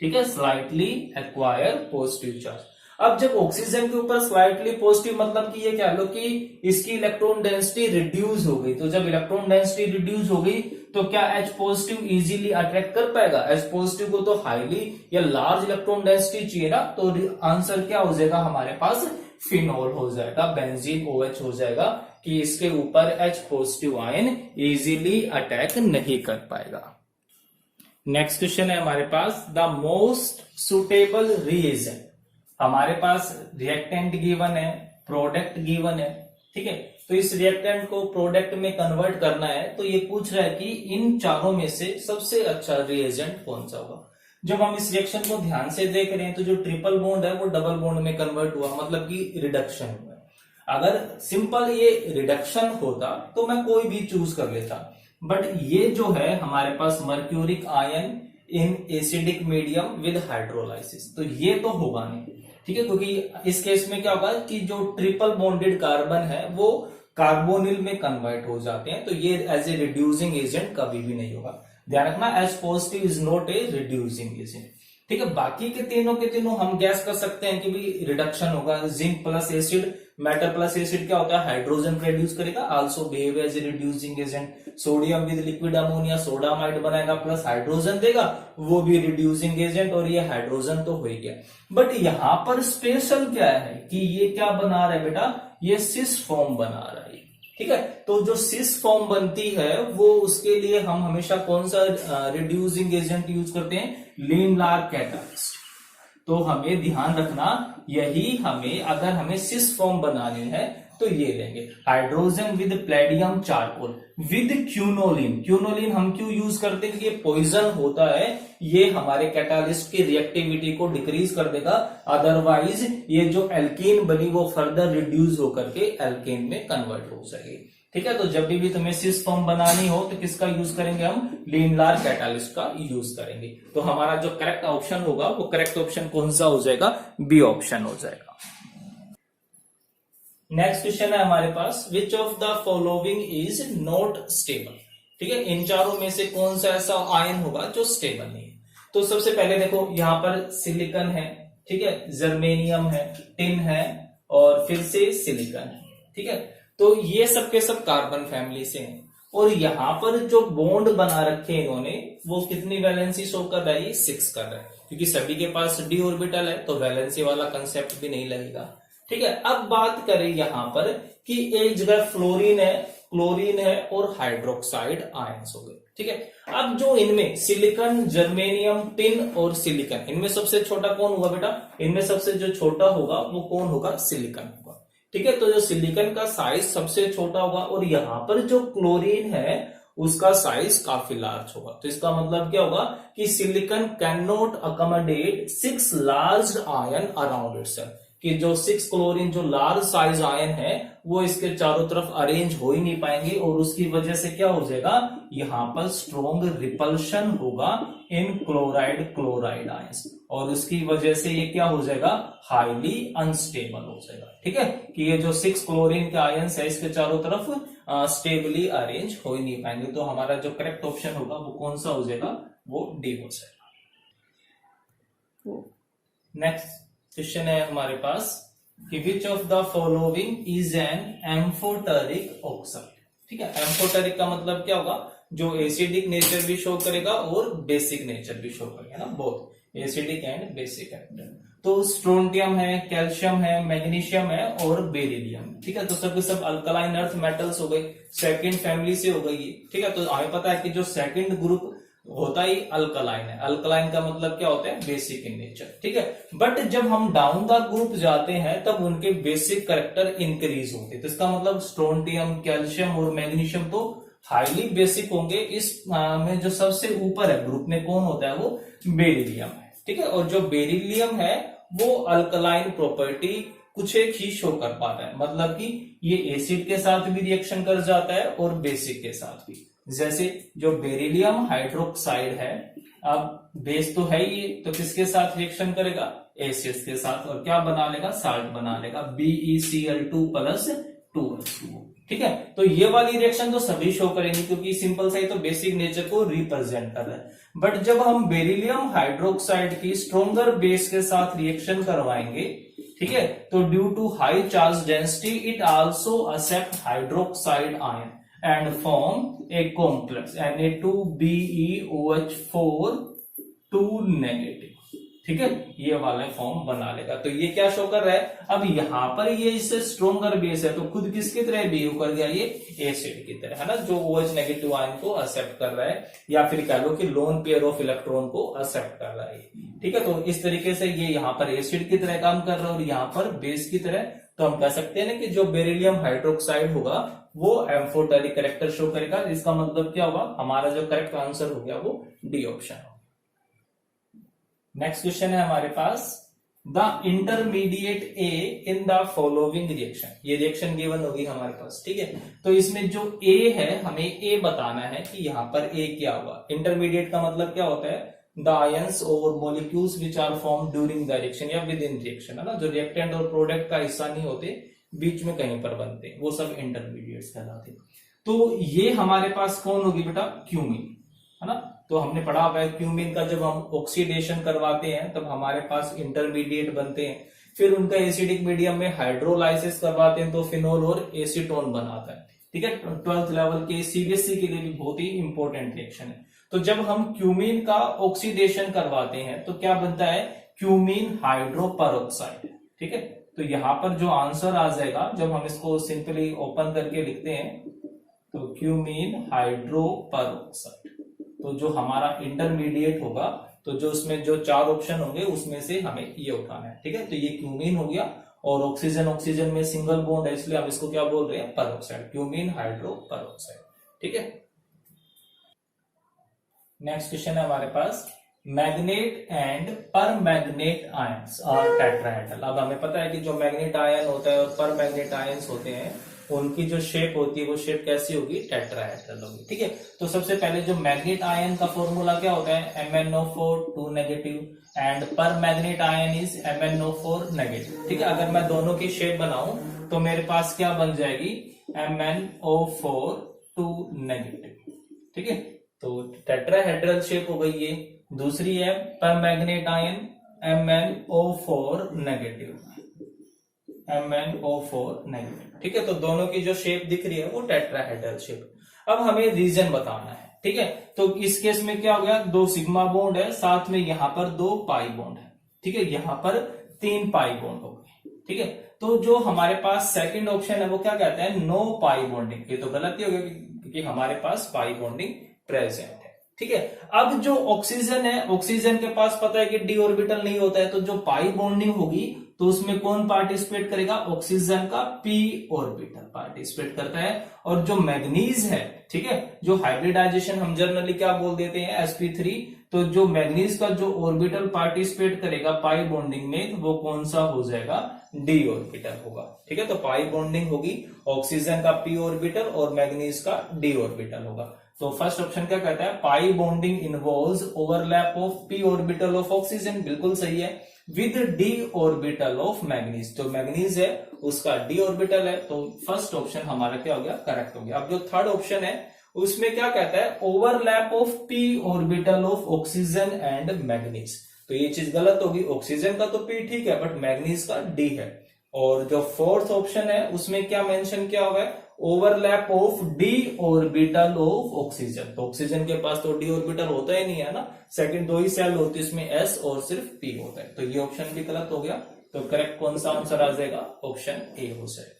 S1: ठीक है, स्लाइटली एक्वायर पॉजिटिव चार्ज। अब जब ऑक्सीजन के ऊपर स्लाइटली पॉजिटिव मतलब कि ये कह लो कि इसकी इलेक्ट्रॉन डेंसिटी रिड्यूस हो गई, तो जब इलेक्ट्रॉन डेंसिटी रिड्यूस हो गई तो क्या H पॉजिटिव इजीली अट्रैक्ट कर पाएगा। H पॉजिटिव को तो हाईली या लार्ज इलेक्ट्रॉन डेंसिटी चाहिए ना, तो आंसर क्या हो जाएगा हमारे पास फिनॉल हो जाएगा, बेंजीन OH हो जाएगा कि इसके ऊपर H positive ion easily attack नहीं कर पाएगा। नेक्स्ट क्वेश्चन है हमारे पास, द मोस्ट सुटेबल रिएजेंट। हमारे पास रिएक्टेंट गिवन है, प्रोडक्ट गिवन है, ठीक है। तो इस रिएक्टेंट को प्रोडक्ट में कन्वर्ट करना है, तो ये पूछ रहा है कि इन चारों में से सबसे अच्छा रिएजेंट कौन सा होगा। जब हम इस रिएक्शन को ध्यान से देख रहे हैं तो जो ट्रिपल बॉन्ड है वो डबल बॉन्ड में कन्वर्ट हुआ, मतलब कि रिडक्शन हुआ। अगर सिंपल ये रिडक्शन होता तो मैं कोई भी चूज कर लेता, बट ये जो है हमारे पास mercuric ion in acidic medium with hydrolysis, तो ये तो होगा नहीं, ठीक है। क्योंकि इस केस में क्या होगा कि जो ट्रिपल बॉन्डेड कार्बन है वो कार्बोनिल में कन्वर्ट हो जाते हैं, तो ये एज ए रिड्यूसिंग एजेंट कभी भी नहीं होगा। ध्यान रखना, H positive is not A reducing agent, ठीक है। बाकी के तीनों हम गैस कर सकते हैं कि भी रिडक्शन होगा। Zinc plus acid, metal plus acid क्या होता है, हाइड्रोजन प्रोड्यूस करेगा, also behave as a reducing agent. Sodium with liquid ammonia sodamide बनाएगा प्लस हाइड्रोजन देगा, वो भी रिड्यूसिंग एजेंट, और ये हाइड्रोजन तो हो ही गया। बट यहां पर स्पेशल क्या है कि ये क्या बना रहा है बेटा, ये सिस फॉर्म बना रहा है, ठीक है। तो जो सिस फॉर्म बनती है वो उसके लिए हम हमेशा कौन सा रिड्यूसिंग एजेंट यूज करते हैं, लीनलार कैटालिस्ट। तो हमें ध्यान रखना, यही हमें अगर हमें सिस फॉर्म बनानी है तो ये लेंगे, hydrogen with Palladium charcoal with quinoline. Quinoline हम क्यों यूज करते हैं, ये पॉइजन होता है, ये हमारे कैटालिस्ट की रिएक्टिविटी को डिक्रीज कर देगा, अदरवाइज ये जो एल्कीन बनी वो फर्दर रिड्यूस होकर के एल्केन में कन्वर्ट हो जाएगी, ठीक है। तो जब भी तुम्हें सिस फॉर्म बनानी हो तो किसका यूज करेंगे हम, लीनलार कैटालिस्ट का यूज करेंगे। तो हमारा जो करेक्ट ऑप्शन होगा वो करेक्ट ऑप्शन कौन सा हो जाएगा, बी ऑप्शन हो जाएगा। नेक्स्ट क्वेश्चन है हमारे पास, which of the following is not stable, ठीक है। इन चारों में से कौन सा ऐसा आयन होगा जो स्टेबल नहीं है। तो सबसे पहले देखो यहाँ पर सिलिकन है, ठीक है, जर्मेनियम है, टिन है और फिर से सिलिकन है, ठीक है। तो ये सब के सब कार्बन फैमिली से हैं, और यहां पर जो बॉन्ड बना रखे हैं इन्होंने वो कितनी वैलेंसी शो कर रहा है, ये 6 कर रहा है, क्योंकि सभी के पास डी ऑर्बिटल है तो वैलेंसी वाला कंसेप्ट भी नहीं लगेगा, ठीक है। अब बात करें यहां पर कि एक जगह फ्लोरीन है, क्लोरीन है और हाइड्रोक्साइड आयंस हो गए, ठीक है। अब जो इनमें सिलिकन, जर्मेनियम, टिन और सिलिकन, इनमें सबसे छोटा कौन होगा बेटा, इनमें सबसे जो छोटा होगा वो कौन होगा, सिलिकन होगा, ठीक है। तो जो सिलिकन का साइज सबसे छोटा होगा, और यहां पर जो क्लोरीन है उसका साइज काफी लार्ज होगा। तो इसका मतलब क्या होगा कि silicon can not accommodate 6 large ion around itself, कि जो 6 क्लोरीन जो लार्ज साइज आयन है वो इसके चारों तरफ अरेंज हो ही नहीं पाएंगे, और उसकी वजह से क्या हो जाएगा, यहां पर स्ट्रॉन्ग रिपल्शन होगा इन क्लोराइड आयंस, और उसकी वजह से ये क्या हो जाएगा, हाईली अनस्टेबल हो जाएगा, ठीक है। कि ये जो 6 क्लोरीन के आयंस है इसके चारों तरफ स्टेबली अरेंज हो ही नहीं पाएंगे। तो हमारा जो करेक्ट ऑप्शन होगा वो कौन सा हो जाएगा, वो डी हो जाएगा। नेक्स्ट क्वेश्चन है हमारे पास कि विच of the following is an amphoteric oxide, ठीक है। एम्फोटेरिक का मतलब क्या होगा, जो एसिडिक नेचर भी शो करेगा और बेसिक नेचर भी शो करेगा ना, बोथ एसिडिक एंड बेसिक है। तो स्ट्रोंटियम है, कैल्शियम है, मैग्नीशियम है और बेरिलियम, ठीक है। तो सब सब अल्कलाइन अर्थ मेटल्स हो गई, सेकंड फैमिली से हो गई, ठीक है। तो हमें पता है कि जो सेकंड ग्रुप होता ही अल्कलाइन है, अल्कलाइन का मतलब क्या होता है, बेसिक इन नेचर, ठीक है। बट जब हम डाउन द ग्रुप जाते हैं तब उनके बेसिक कैरेक्टर इंक्रीज होते हैं। तो इसका मतलब स्ट्रोंटियम, कैल्शियम और मैग्नीशियम तो हाईली बेसिक होंगे। इस में जो सबसे ऊपर है ग्रुप में कौन होता है, वो बेरिलियम है, ठीक है। और जो बेरिलियम है वो अल्कलाइन प्रॉपर्टी कुछ एक ही शो कर पाता है, मतलब कि ये एसिड के साथ भी रिएक्शन कर जाता है और बेसिक के साथ भी। जैसे जो बेरिलियम हाइड्रोक्साइड है, अब बेस तो है ही, तो किसके साथ रिएक्शन करेगा, एसिड्स के साथ, और क्या बना लेगा, साल्ट बना लेगा, BeCl2 + 2H2O, ठीक है। तो ये वाली रिएक्शन तो सभी शो करेंगे क्योंकि सिंपल सा ही तो बेसिक नेचर को रिप्रेजेंट कर रहा है। बट जब हम बेरिलियम हाइड्रोक्साइड की स्ट्रोंगर बेस के साथ रिएक्शन करवाएंगे, ठीक है, तो due to high charge density it also accept hydroxide ion and form a complex Na2BeOH4 2 negative, ठीक है, ये वाला फॉर्म बना लेगा। तो ये क्या शो कर रहा है, अब यहां पर ये इससे स्ट्रोंगर बेस है, तो खुद किसकी तरह बिहेव कर गया, ये एसिड की तरह, है ना, जो OH नेगेटिव आयन को एक्सेप्ट कर रहा है, या फिर कह लो कि लोन पेयर ऑफ इलेक्ट्रॉन को एक्सेप्ट कर रहा है। ठीक है, तो इस तरीके से ये यहाँ पर एसिड की तरह काम कर रहा है और यहाँ पर बेस की तरह। तो हम कह सकते हैं ना कि जो बेरिलियम हाइड्रोक्साइड होगा वो एम्फोटेरिक कैरेक्टर शो करेगा। इसका मतलब क्या होगा, हमारा जो करेक्ट आंसर हो गया वो डी ऑप्शन होगा। नेक्स्ट क्वेश्चन है हमारे पास, the intermediate A in the following reaction. ये रिएक्शन गिवन होगी हमारे पास, ठीक है। तो इसमें जो ए है, हमें ए बताना है कि यहाँ पर ए क्या हुआ। इंटरमीडिएट का मतलब क्या होता है, द आयंस और molecules which are form during the reaction या विद इन रिएक्शन, है ना, जो रिएक्टेंट और प्रोडक्ट का हिस्सा नहीं होते, बीच में कहीं पर बनते, वो सब इंटरमीडिएट्स कहलाते। तो ये हमारे पास कौन होगी बेटा, क्यूमीन, है ना। तो हमने पढ़ा हुआ है क्यूमीन का जब हम ऑक्सीडेशन करवाते हैं तब हमारे पास इंटरमीडिएट बनते हैं, फिर उनका एसिडिक मीडियम में हाइड्रोलाइसिस करवाते हैं तो फिनोल और एसीटोन बनाता है। ठीक है, 12th लेवल के सीबीएसई के लिए भी बहुत ही इंपॉर्टेंट रिएक्शन है। तो जब हम क्यूमीन का ऑक्सीडेशन करवाते हैं तो क्या बनता है, क्यूमीन हाइड्रोपरऑक्साइड। ठीक है, तो यहां पर जो आंसर आ जाएगा, जब हम इसको सिंपली ओपन करके लिखते हैं तो क्यूमीन हाइड्रोपरऑक्साइड, तो जो हमारा इंटरमीडिएट होगा, तो जो उसमें जो 4 ऑप्शन होंगे उसमें से हमें ये उठाना है। ठीक है, तो ये क्यूमीन हो गया और ऑक्सीजन में सिंगल बॉन्ड है, इसलिए हम इसको क्या बोल रहे हैं, परऑक्साइड, क्यूमीन हाइड्रोपरऑक्साइड। ठीक है, नेक्स्ट क्वेश्चन है हमारे पास, magnet and paramagnet ions are tetrahedral. अब हमें पता है कि जो मैग्नेट आयन होता है और परमैग्नेट आयंस होते हैं उनकी जो शेप होती है वो शेप कैसी होगी, टेट्राहेड्रल होगी। ठीक है, तो सबसे पहले जो मैग्नेट आयन का फॉर्मूला क्या होता है, MnO4 2 negative and परमैग्नेट ion is MnO4 negative. ठीक है, अगर मैं दोनों की शेप बनाऊं तो मेरे पास क्या बन जाएगी, MnO4 2 नेगेटिव। ठीक है, तो टेट्राहेड्रल शेप हो गई ये। दूसरी है परमैग्नेट ion MnO4 negative, MnO4 negative. ठीक है, तो दोनों की जो शेप दिख रही है वो टेट्राहेड्रल शेप। अब हमें रीजन बताना है। ठीक है, तो इस केस में क्या हो गया, 2 सिग्मा बॉन्ड है, साथ में यहां पर 2 पाई बॉन्ड है। ठीक है, यहां पर 3 पाई बॉन्ड हो गए। ठीक है, तो जो हमारे पास सेकंड ऑप्शन है वो क्या कहता है, नो पाई बॉन्डिंग। ये तो गलती हो गई क्योंकि हमारे पास पाई बॉन्डिंग प्रेजेंट है। ठीक है, अब जो ऑक्सीजन है, ऑक्सीजन के पास पता है कि डी ऑर्बिटल नहीं होता है, तो जो पाई बॉन्डिंग होगी तो उसमें कौन पार्टिसिपेट करेगा, ऑक्सीजन का पी ऑर्बिटल पार्टिसिपेट करता है। और जो मैग्नीज है, ठीक है, जो हाइब्रिडाइजेशन हम जनरली क्या बोल देते हैं, sp3, तो जो मैग्नीज का जो ऑर्बिटल पार्टिसिपेट करेगा पाई बॉन्डिंग में, तो वो कौन सा हो जाएगा, डी ऑर्बिटल होगा। ठीक है, तो पाई बॉन्डिंग होगी, ऑक्सीजन का पी ऑर्बिटल और मैग्नीज का डी ऑर्बिटल होगा। तो फर्स्ट ऑप्शन क्या कहता है, pi bonding involves overlap of P orbital of oxygen, बिल्कुल सही है, with D orbital of manganese. तो मैग्नीज है उसका डी ऑर्बिटल है, तो फर्स्ट ऑप्शन हमारा क्या हो गया, करेक्ट हो गया। अब जो थर्ड ऑप्शन है उसमें क्या कहता है, overlap of P orbital of oxygen and manganese. तो ये चीज गलत होगी, ऑक्सीजन का तो पी ठीक है बट मैग्नीज का डी है। और जो फोर्थ ऑप्शन है उसमें क्या मेंशन किया हुआ है, overlap of D orbital of oxygen. तो ऑक्सीजन के पास तो डी ऑर्बिटल होता ही नहीं है ना, सेकंड 2 ही सेल होती है, इसमें एस और सिर्फ पी होता है। तो ये ऑप्शन भी गलत हो गया। तो करेक्ट कौन सा आंसर आ जाएगा, ऑप्शन ए हो जाएगा।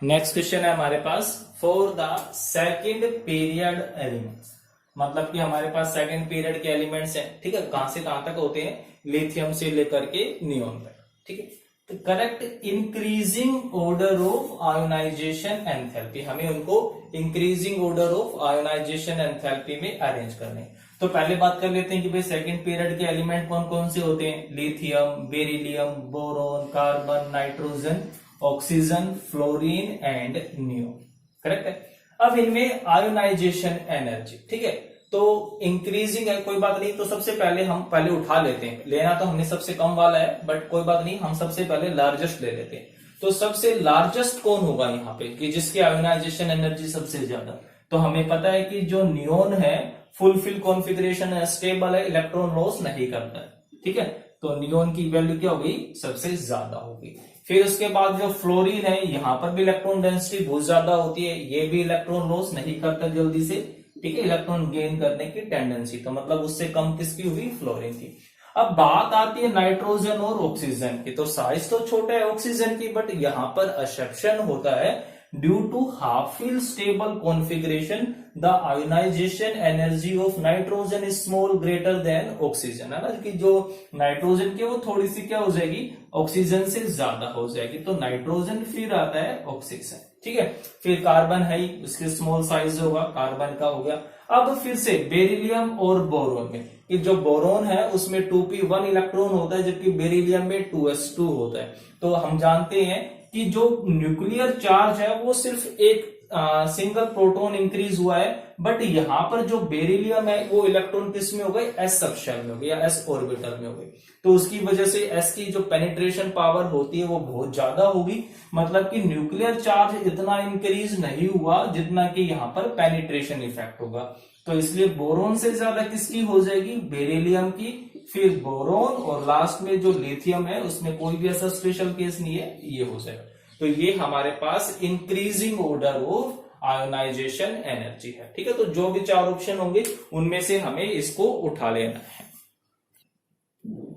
S1: नेक्स्ट क्वेश्चन है हमारे पास, for the second period elements, मतलब कि हमारे पास सेकंड पीरियड के एलिमेंट्स हैं। ठीक है, कहां से कहां तक होते हैं, लिथियम से लेकर के नियोन तक। ठीक है, तो correct increasing order of ionisation enthalpy, हमें उनको increasing order of ionisation enthalpy में अरेंज करने। तो पहले बात कर लेते हैं कि भाई सेकंड पीरियड के एलिमेंट कौन कौन से होते हैं, lithium, beryllium, boron, carbon, nitrogen, oxygen, fluorine and neon. Correct है। अब इनमें आयोनाइजेशन एनर्जी, ठीक है, तो इंक्रीजिंग है, कोई बात नहीं। तो सबसे पहले हम उठा लेते हैं, लेना तो हमने सबसे कम वाला है बट कोई बात नहीं, हम सबसे पहले लार्जेस्ट ले लेते हैं। तो सबसे लार्जेस्ट कौन होगा यहाँ पे कि जिसकी आयोनाइजेशन एनर्जी सबसे ज्यादा, तो हमें पता है कि जो नियोन है फुलफिल कॉन्फ़िगरेशन है, स्टेबल है, इलेक्ट्रॉन लॉस नहीं करता है। ठीक है, तो नियोन की वैल्यू क्या होगी, सबसे ज्यादा होगी। फिर उसके बाद जो फ्लोरीन है, यहाँ पर भी इलेक्ट्रॉन डेंसिटी बहुत ज्यादा होती है, ये भी इलेक्ट्रॉन लॉस नहीं करता जल्दी से। ठीक है, इलेक्ट्रॉन गेन करने की टेंडेंसी, तो मतलब उससे कम किसकी हुई, फ्लोरीन की। अब बात आती है नाइट्रोजन और ऑक्सीजन की, तो साइज तो छोटा है ऑक्सीजन की, बट यहां पर एक्सेप्शन होता है due to half fill stable configuration the ionization energy of nitrogen is small greater than oxygen, है ना, कि जो नाइट्रोजन की वो थोड़ी सी क्या हो जाएगी, ऑक्सीजन से ज्यादा हो जाएगी, तो नाइट्रोजन फिर आता है ऑक्सीजन, ठीक है। फिर कार्बन है ही, उसके स्मॉल साइज होगा, कार्बन का हो गया। अब फिर से बेरिलियम और बोरोन में, कि जो बोरोन है उसमें 2p1 इलेक्ट्रॉन होता है, जबकि बेरिलियम में 2s2 होता है। तो हम जानते हैं कि जो न्यूक्लियर चार्ज है वो सिर्फ एक सिंगल प्रोटॉन इंक्रीज हुआ है, बट यहां पर जो बेरिलियम है वो इलेक्ट्रॉन किस में हो गए, एस सबशेल में हो गए या एस ऑर्बिटल में हो गए, तो उसकी वजह से एस की जो पेनिट्रेशन पावर होती है वो बहुत ज्यादा होगी, मतलब कि न्यूक्लियर चार्ज इतना इंक्रीज नहीं हुआ जितना कि यहां पर पेनिट्रेशन इफेक्ट होगा, तो इसलिए बोरोन से ज्यादा किसकी हो जाएगी, बेरिलियम की, फिर बोरोन, और लास्ट में जो लिथियम है उसमें कोई भी ऐसा स्पेशल केस नहीं है, ये हो जाएगा। तो ये हमारे पास increasing order of ionisation energy है, ठीक है। तो जो भी चार ऑप्शन होंगे उनमें से हमें इसको उठा लेना है।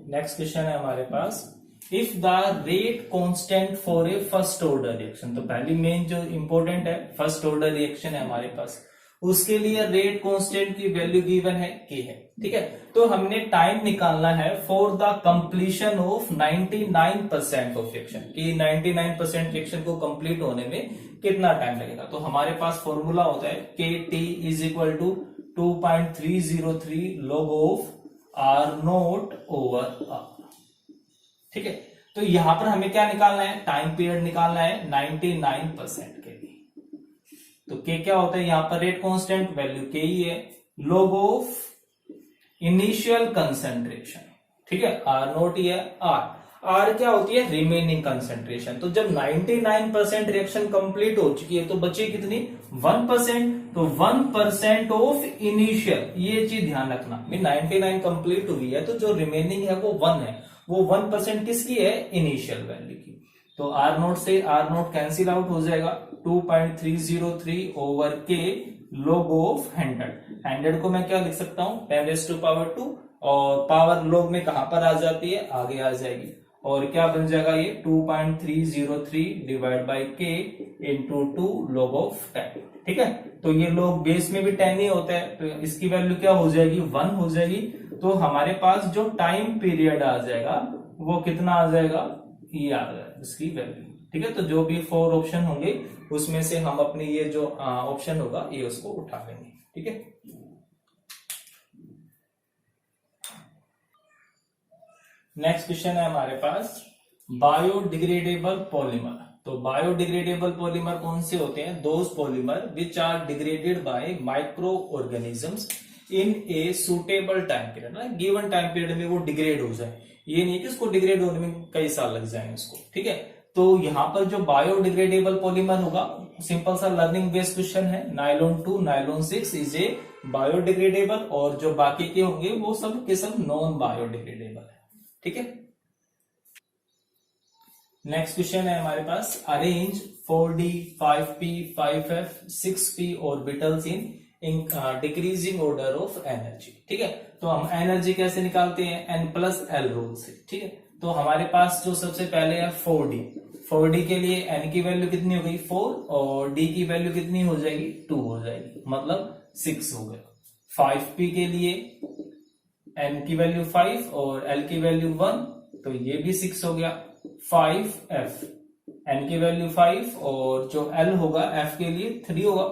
S1: नेक्स्ट क्वेश्चन है हमारे पास, if the rate constant for a first order reaction, तो पहली मेन जो इंपॉर्टेंट है फर्स्ट ऑर्डर रिएक्शन है हमारे पास, उसके लिए रेट कांस्टेंट की वैल्यू गिवन है k है, ठीक है। तो हमने टाइम निकालना है for the completion of 99% of reaction, कि 99% रिएक्शन को कंप्लीट होने में कितना टाइम लगेगा। तो हमारे पास फॉर्मूला होता है KT is equal to 2.303 log of R0 over R, ठीक है। तो यहां पर हमें क्या निकालना है, टाइम पीरियड निकालना है 99% के लिए। तो k क्या होता है, यहां पर रेट कांस्टेंट वैल्यू k ही है, log ऑफ इनिशियल कंसंट्रेशन, ठीक है, R0 ही है, R क्या होती है, रिमेनिंग कंसंट्रेशन। तो जब 99% रिएक्शन कंप्लीट हो चुकी है तो बची कितनी, 1%, तो 1% ऑफ इनिशियल, ये चीज ध्यान रखना, 99 कंप्लीट हुई है तो जो रिमेनिंग है वो 1 है, वो 1% किसकी है, इनिशियल वैल्यू की। तो R0 से R0 कैंसिल आउट हो जाएगा, 2.303 ओवर के log ऑफ 100 को मैं क्या लिख सकता हूं, 10⁻², और पावर log में कहां पर आ जाती है, आगे आ जाएगी, और क्या बन जाएगा ये 2.303 डिवाइड बाई के इंटू 2 log ऑफ 10, ठीक है। तो ये log बेस में भी 10 ही होता है, तो इसकी वैल्यू क्या हो जाएगी, 1 हो जाएगी। तो हमारे पास जो टाइम पीरियड आ जाएगा वो कितना आ जाएगा, ये आ जाएगा इसकी वैल्यू, ठीक है। तो जो भी 4 ऑप्शन होंगे उसमें से हम अपनी ये जो ऑप्शन होगा ये उसको उठा लेंगे, ठीक है। नेक्स्ट क्वेश्चन है हमारे पास, बायोडिग्रेडेबल पॉलीमर। तो बायोडिग्रेडेबल पॉलीमर कौन से होते हैं, those polymer which are degraded by micro organisms in a suitable time period, ना गिवन टाइम पीरियड में वो डिग्रेड हो जाए, ये नहीं कि उसको डिग्रेड होने में कई साल लग जाए उसको, ठीक है। तो यहां पर जो बायोडिग्रेडेबल पॉलीमर होगा, सिंपल सा लर्निंग बेस्ड क्वेश्चन है, nylon 2 nylon 6 is a biodegradable, और जो बाकी के होंगे वो सब के सब नॉन बायोडिग्रेडेबल है, ठीक है। नेक्स्ट क्वेश्चन है हमारे पास, arrange 4d 5p 5f 6p orbitals in decreasing order of energy, ठीक है। तो हम एनर्जी कैसे निकालते हैं, n+l रूल से, ठीक है। तो हमारे पास जो सबसे पहले है 4d के लिए n की वैल्यू कितनी हो गई 4, और d की वैल्यू कितनी हो जाएगी 2 हो जाएगी, मतलब 6 हो गया। 5p के लिए n की वैल्यू 5 और l की वैल्यू 1, तो ये भी 6 हो गया। 5f n की वैल्यू 5 और जो l होगा f के लिए 3 होगा,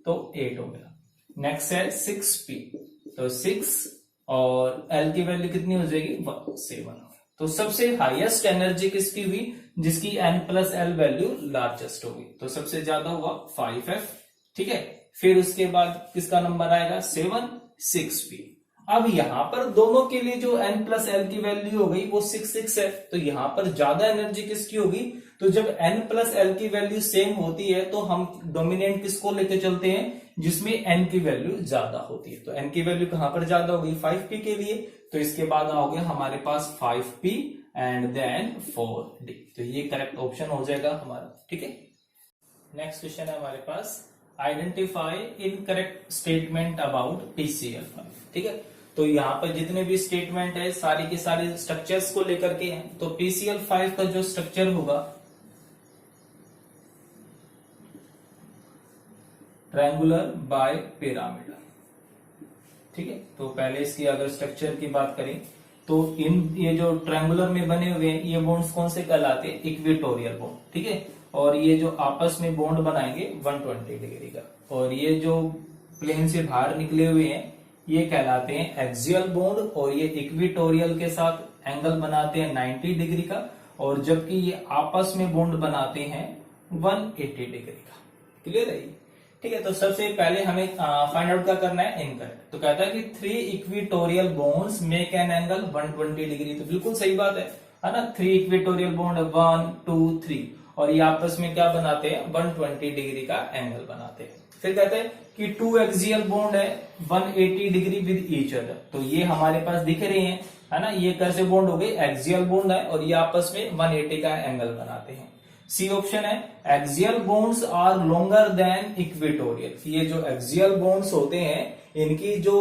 S1: तो 8 हो गया। नेक्स्ट है 6p, तो 6 और l की वैल्यू कितनी हो जाएगी 7। तो सबसे हाईएस्ट एनर्जी किसकी हुई, जिसकी n+l वैल्यू लार्जेस्ट होगी, तो सबसे ज्यादा हुआ 5f, ठीक है। फिर उसके बाद किसका नंबर आएगा 7, 6p। अब यहां पर दोनों के लिए जो n+l की वैल्यू हो गई वो 6 6 है, तो यहां पर ज्यादा एनर्जी किसकी होगी, तो जब n+l की वैल्यू सेम होती है तो हम डोमिनेंट किसको लेके चलते हैं, जिसमें n की वैल्यू ज्यादा होती है। तो n की वैल्यू कहां पर ज्यादा होगी 5p के लिए, तो इसके बाद आओगे हमारे पास 5p एंड देन 4d, तो ये करेक्ट ऑप्शन हो जाएगा हमारा, ठीक है। नेक्स्ट क्वेश्चन है हमारे पास, identify incorrect statement about PCl5, ठीक है। तो यहाँ पर जितने भी स्टेटमेंट है सारी के सारे स्ट्रक्चर्स को लेकर के हैं। तो PCL 5 का जो स्ट्रक्चर होगा, ट्रायंगुलर बाय पिरामिडल, ठीक है। तो पहले इसकी अगर स्ट्रक्चर की बात करें तो ये जो ट्रायंगुलर में बने हुए हैं ये बॉन्ड्स कौन से कहलाते हैं, इक्वेटोरियल बॉन्ड, ठीक है। और ये जो आपस में बॉन्ड बनाएंगे 120 डिग्री का, और ये जो प्लेन से बाहर निकले हुए हैं ये कहलाते हैं एक्सियल बॉन्ड, और ये इक्वेटोरियल के साथ एंगल बनाते हैं 90 डिग्री का, और जबकि ये आपस में बॉन्ड बनाते हैं 180 डिग्री का। क्लियर है, ठीक है। तो सबसे पहले हमें फाइंड आउट क्या करना है, इनकरेक्ट। तो कहता है कि 3 equatorial bonds make an angle 120 degree. तो बिल्कुल सही बात है ना। 3 इक्वेटोरियल बॉन्ड 1 2 3, और ये आपस में क्या बनाते हैं, 120 डिग्री का एंगल बनाते हैं। फिर कहते हैं कि 2 एक्सियल बॉन्ड है 180 डिग्री विद ईच अदर। तो ये हमारे पास दिख रहे हैं, है ना। ये कैसे बॉन्ड हो गए, एक्सियल बॉन्ड है, और ये आपस में 180 का एंगल बनाते हैं। सी ऑप्शन है, axial bonds are longer than equatorial. ये जो एक्सियल बॉन्ड्स होते हैं इनकी जो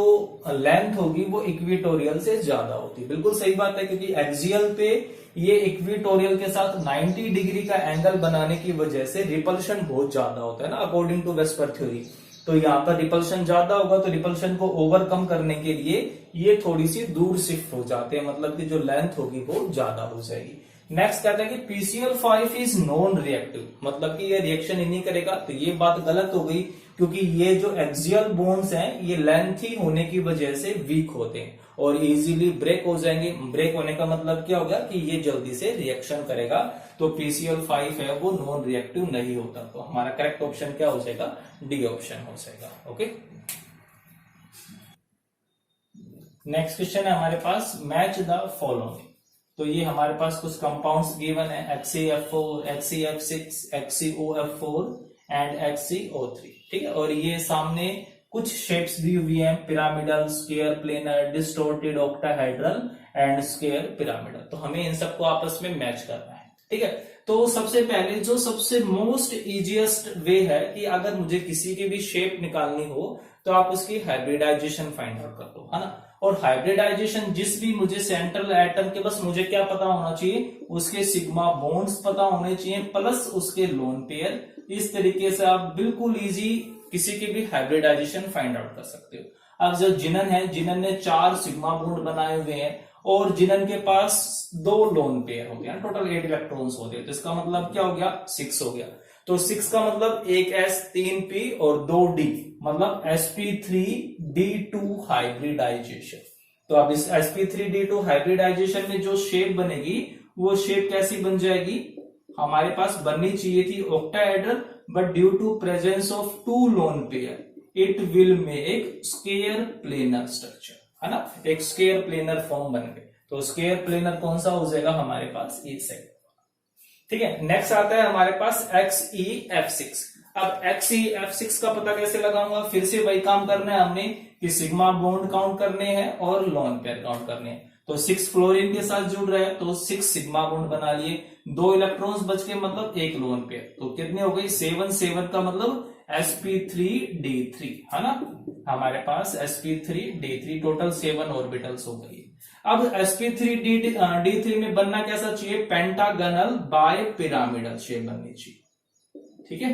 S1: लेंथ होगी वो इक्वेटोरियल से ज्यादा होती है। बिल्कुल सही बात है, क्योंकि एक्सियल पे ये इक्वेटोरियल के साथ 90 डिग्री का एंगल बनाने की वजह से रिपल्शन बहुत ज्यादा होता है ना, अकॉर्डिंग टू वेस्पर थ्योरी। तो यहाँ पर रिपल्शन ज्यादा होगा, तो रिपल्शन को ओवरकम करने के लिए ये थोड़ी सी दूर शिफ्ट हो जाते हैं, मतलब कि जो लेंथ होगी वो ज्यादा हो जाएगी। नेक्स्ट कहता है कि PCL 5 इज नॉन रिएक्टिव, मतलब कि ये रिएक्शन ही नहीं करेगा। तो ये बात गलत हो गई, क्योंकि ये जो एक्सियल बॉन्ड्स हैं ये लेंथी होने की वजह से वीक होते हैं और इजीली ब्रेक हो जाएंगे। ब्रेक होने का मतलब क्या होगा कि ये जल्दी से रिएक्शन करेगा। तो PCL 5 है वो नॉन रिएक्टिव नहीं होता। तो हमारा करेक्ट ऑप्शन क्या हो जाएगा, डी ऑप्शन हो जाएगा। ओके, नेक्स्ट क्वेश्चन है हमारे पास, मैच द फॉलोइंग। तो ये हमारे पास कुछ कंपाउंड्स गिवन है, HCF4, HCF6, HCOF4 and HCO3, ठीक है। और ये सामने कुछ शेप्स दी हुई हैं, pyramidal, square, planar, distorted, octahedral and square pyramidal. तो हमें इन सबको आपस में मैच करना है, ठीक है। तो सबसे पहले जो सबसे मोस्ट इजीएस्ट वे है कि अगर मुझे किसी की भी शेप निकालनी हो तो आप उसकी हाइब्रिडाइजेशन फाइंड आउट कर दो, है ना। और हाइब्रिडाइजेशन जिस भी मुझे सेंट्रल एटम के बस मुझे क्या पता होना चाहिए, उसके सिग्मा बॉन्ड्स पता होने चाहिए प्लस उसके लोन पेयर। इस तरीके से आप बिल्कुल इजी किसी की भी हाइब्रिडाइजेशन फाइंड आउट कर सकते हो। अब जो जिनन है, जिनन ने 4 सिग्मा बॉन्ड बनाए हुए हैं और जिनन के पास 2 लोन पेयर हो गया, टोटल 8 इलेक्ट्रॉन्स हो गए। तो इसका मतलब क्या हो गया, 6 हो गया। तो 6 का मतलब 1 S 3 P और 2 D, मतलब sp3d2 हाइब्रिडाइजेशन। तो अब इस sp3d2 हाइब्रिडाइजेशन में जो शेप बनेगी वो शेप कैसी बन जाएगी, हमारे पास बननी चाहिए थी octahedral, but due to presence of 2 lone pair it will make square planar structure, है ना। एक स्क्वायर प्लेनर फॉर्म बन गए। तो स्क्वायर प्लेनर कौन सा हो जाएगा हमारे पास, ये सेट, ठीक है। नेक्स्ट आता है हमारे पास XEF6। अब XEF6 का पता कैसे लगाऊंगा, फिर से वही काम करना है हमने कि सिग्मा बॉन्ड काउंट करने हैं और लोन पेयर काउंट करने हैं। तो 6 फ्लोरीन के साथ जुड़ रहा है तो 6 सिग्मा बॉन्ड बना लिए, 2 इलेक्ट्रॉन्स बच के मतलब 1 लोन पेयर। तो कितने हो गई, 7 7 का मतलब sp3d3, है ना। हमारे पास sp3d3 टोटल 7 ऑर्बिटल्स हो गई। अब sp3d3 में बनना कैसा चाहिए, पेंटागनल बाय पिरामिडल शेप बननी चाहिए, ठीक है।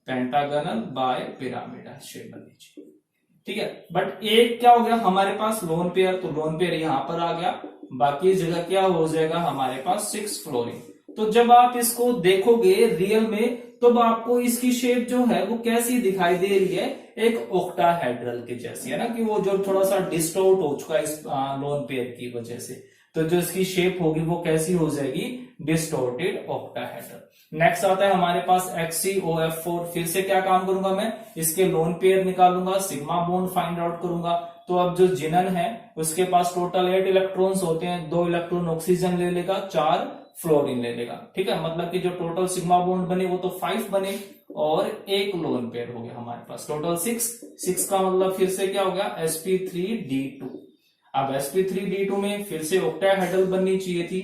S1: पेंटागनल बाय पिरामिडल शेप बननी चाहिए, ठीक है। बट एक क्या हो गया हमारे पास लोन पेयर, तो लोन पेयर यहां पर आ गया, बाकी जगह क्या हो जाएगा हमारे पास 6 फ्लोरीन। तो जब आप इसको देखोगे रियल में तो आपको इसकी शेप जो है वो कैसी दिखाई दे रही है, एक ऑक्टाहेड्रल की जैसी, है ना, कि वो जो थोड़ा सा डिस्टोर्ट हो चुका है इस लोन पेयर की वजह से। तो जो इसकी शेप होगी वो कैसी हो जाएगी, डिस्टोर्टेड ऑक्टाहेड्रल। नेक्स्ट आता है हमारे पास XCOF4। फिर से क्या काम करूंगा मैं, इसके लोन पेयर निकालूंगा, सिग्मा बॉन्ड फाइंड आउट करूंगा। तो अब जो जिनन है उसके पास टोटल 8 इलेक्ट्रॉन्स होते हैं, 2 इलेक्ट्रॉन ऑक्सीजन ले लेगा, 4 फ्लोरीन ले लेगा, ठीक है। मतलब कि जो टोटल सिग्मा बॉन्ड बने वो तो 5 बने और 1 लोन पेयर हो गया हमारे पास, टोटल 6 का मतलब फिर से क्या हो गया, sp3d2। अब sp3d2 में फिर से ऑक्टाहेड्रल बननी चाहिए थी,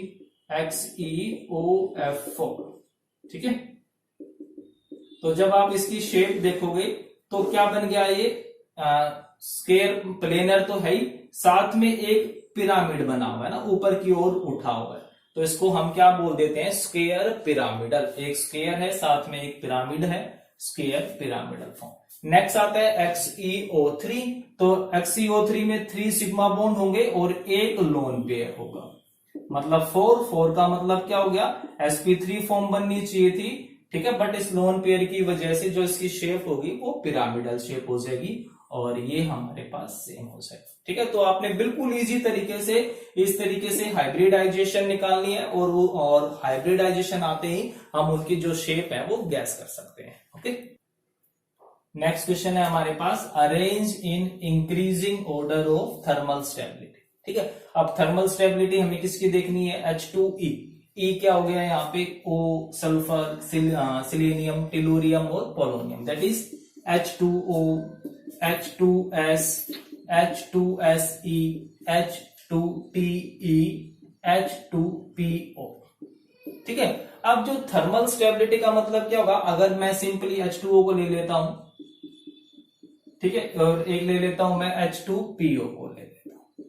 S1: XeOF4, ठीक है। तो जब आप इसकी शेप देखोगे तो क्या बन गया, ये स्क्वायर प्लेनर तो है ही, साथ में एक पिरामिड बना हुआ है ना, ऊपर की ओर उठा हुआ है, तो इसको हम क्या बोल देते हैं, स्क्वायर पिरामिडल। एक स्क्वायर है, साथ में एक पिरामिड है, स्क्वायर पिरामिडल फॉर्म। नेक्स्ट आता है XeO3, तो XeO3 में 3 सिग्मा बॉन्ड होंगे और एक लोन पेयर होगा, मतलब 4 का मतलब क्या हो गया, sp3 फॉर्म बननी चाहिए थी, ठीक है, बट इस लोन पेयर की वजह से जो इसकी शेप होगी वो पिरामिडल शेप हो जाएगी और ये हमारे पास सेम हो जाएगा, ठीक है। तो आपने बिल्कुल इजी तरीके से इस तरीके से हाइब्रिडाइजेशन निकालनी है और हाइब्रिडाइजेशन आते ही हम उनकी जो शेप है वो गैस कर सकते हैं। ओके, नेक्स्ट क्वेश्चन है हमारे पास, arrange in increasing order of thermal stability, ठीक है। अब थर्मल स्टेबिलिटी हमें किसकी देखनी है, H2E। E क्या हो गया यहाँ पे, O सल्फर, सिलेनियम, टेलुरियम और polonium, that is H2O, H2S, H2SE, H2TE, H2PO, ठीक है। अब जो थर्मल स्टेबिलिटी का मतलब क्या होगा, अगर मैं सिंपली H2O को ले लेता हूं, ठीक है, और एक ले लेता हूं मैं H2PO को ले लेता हूं,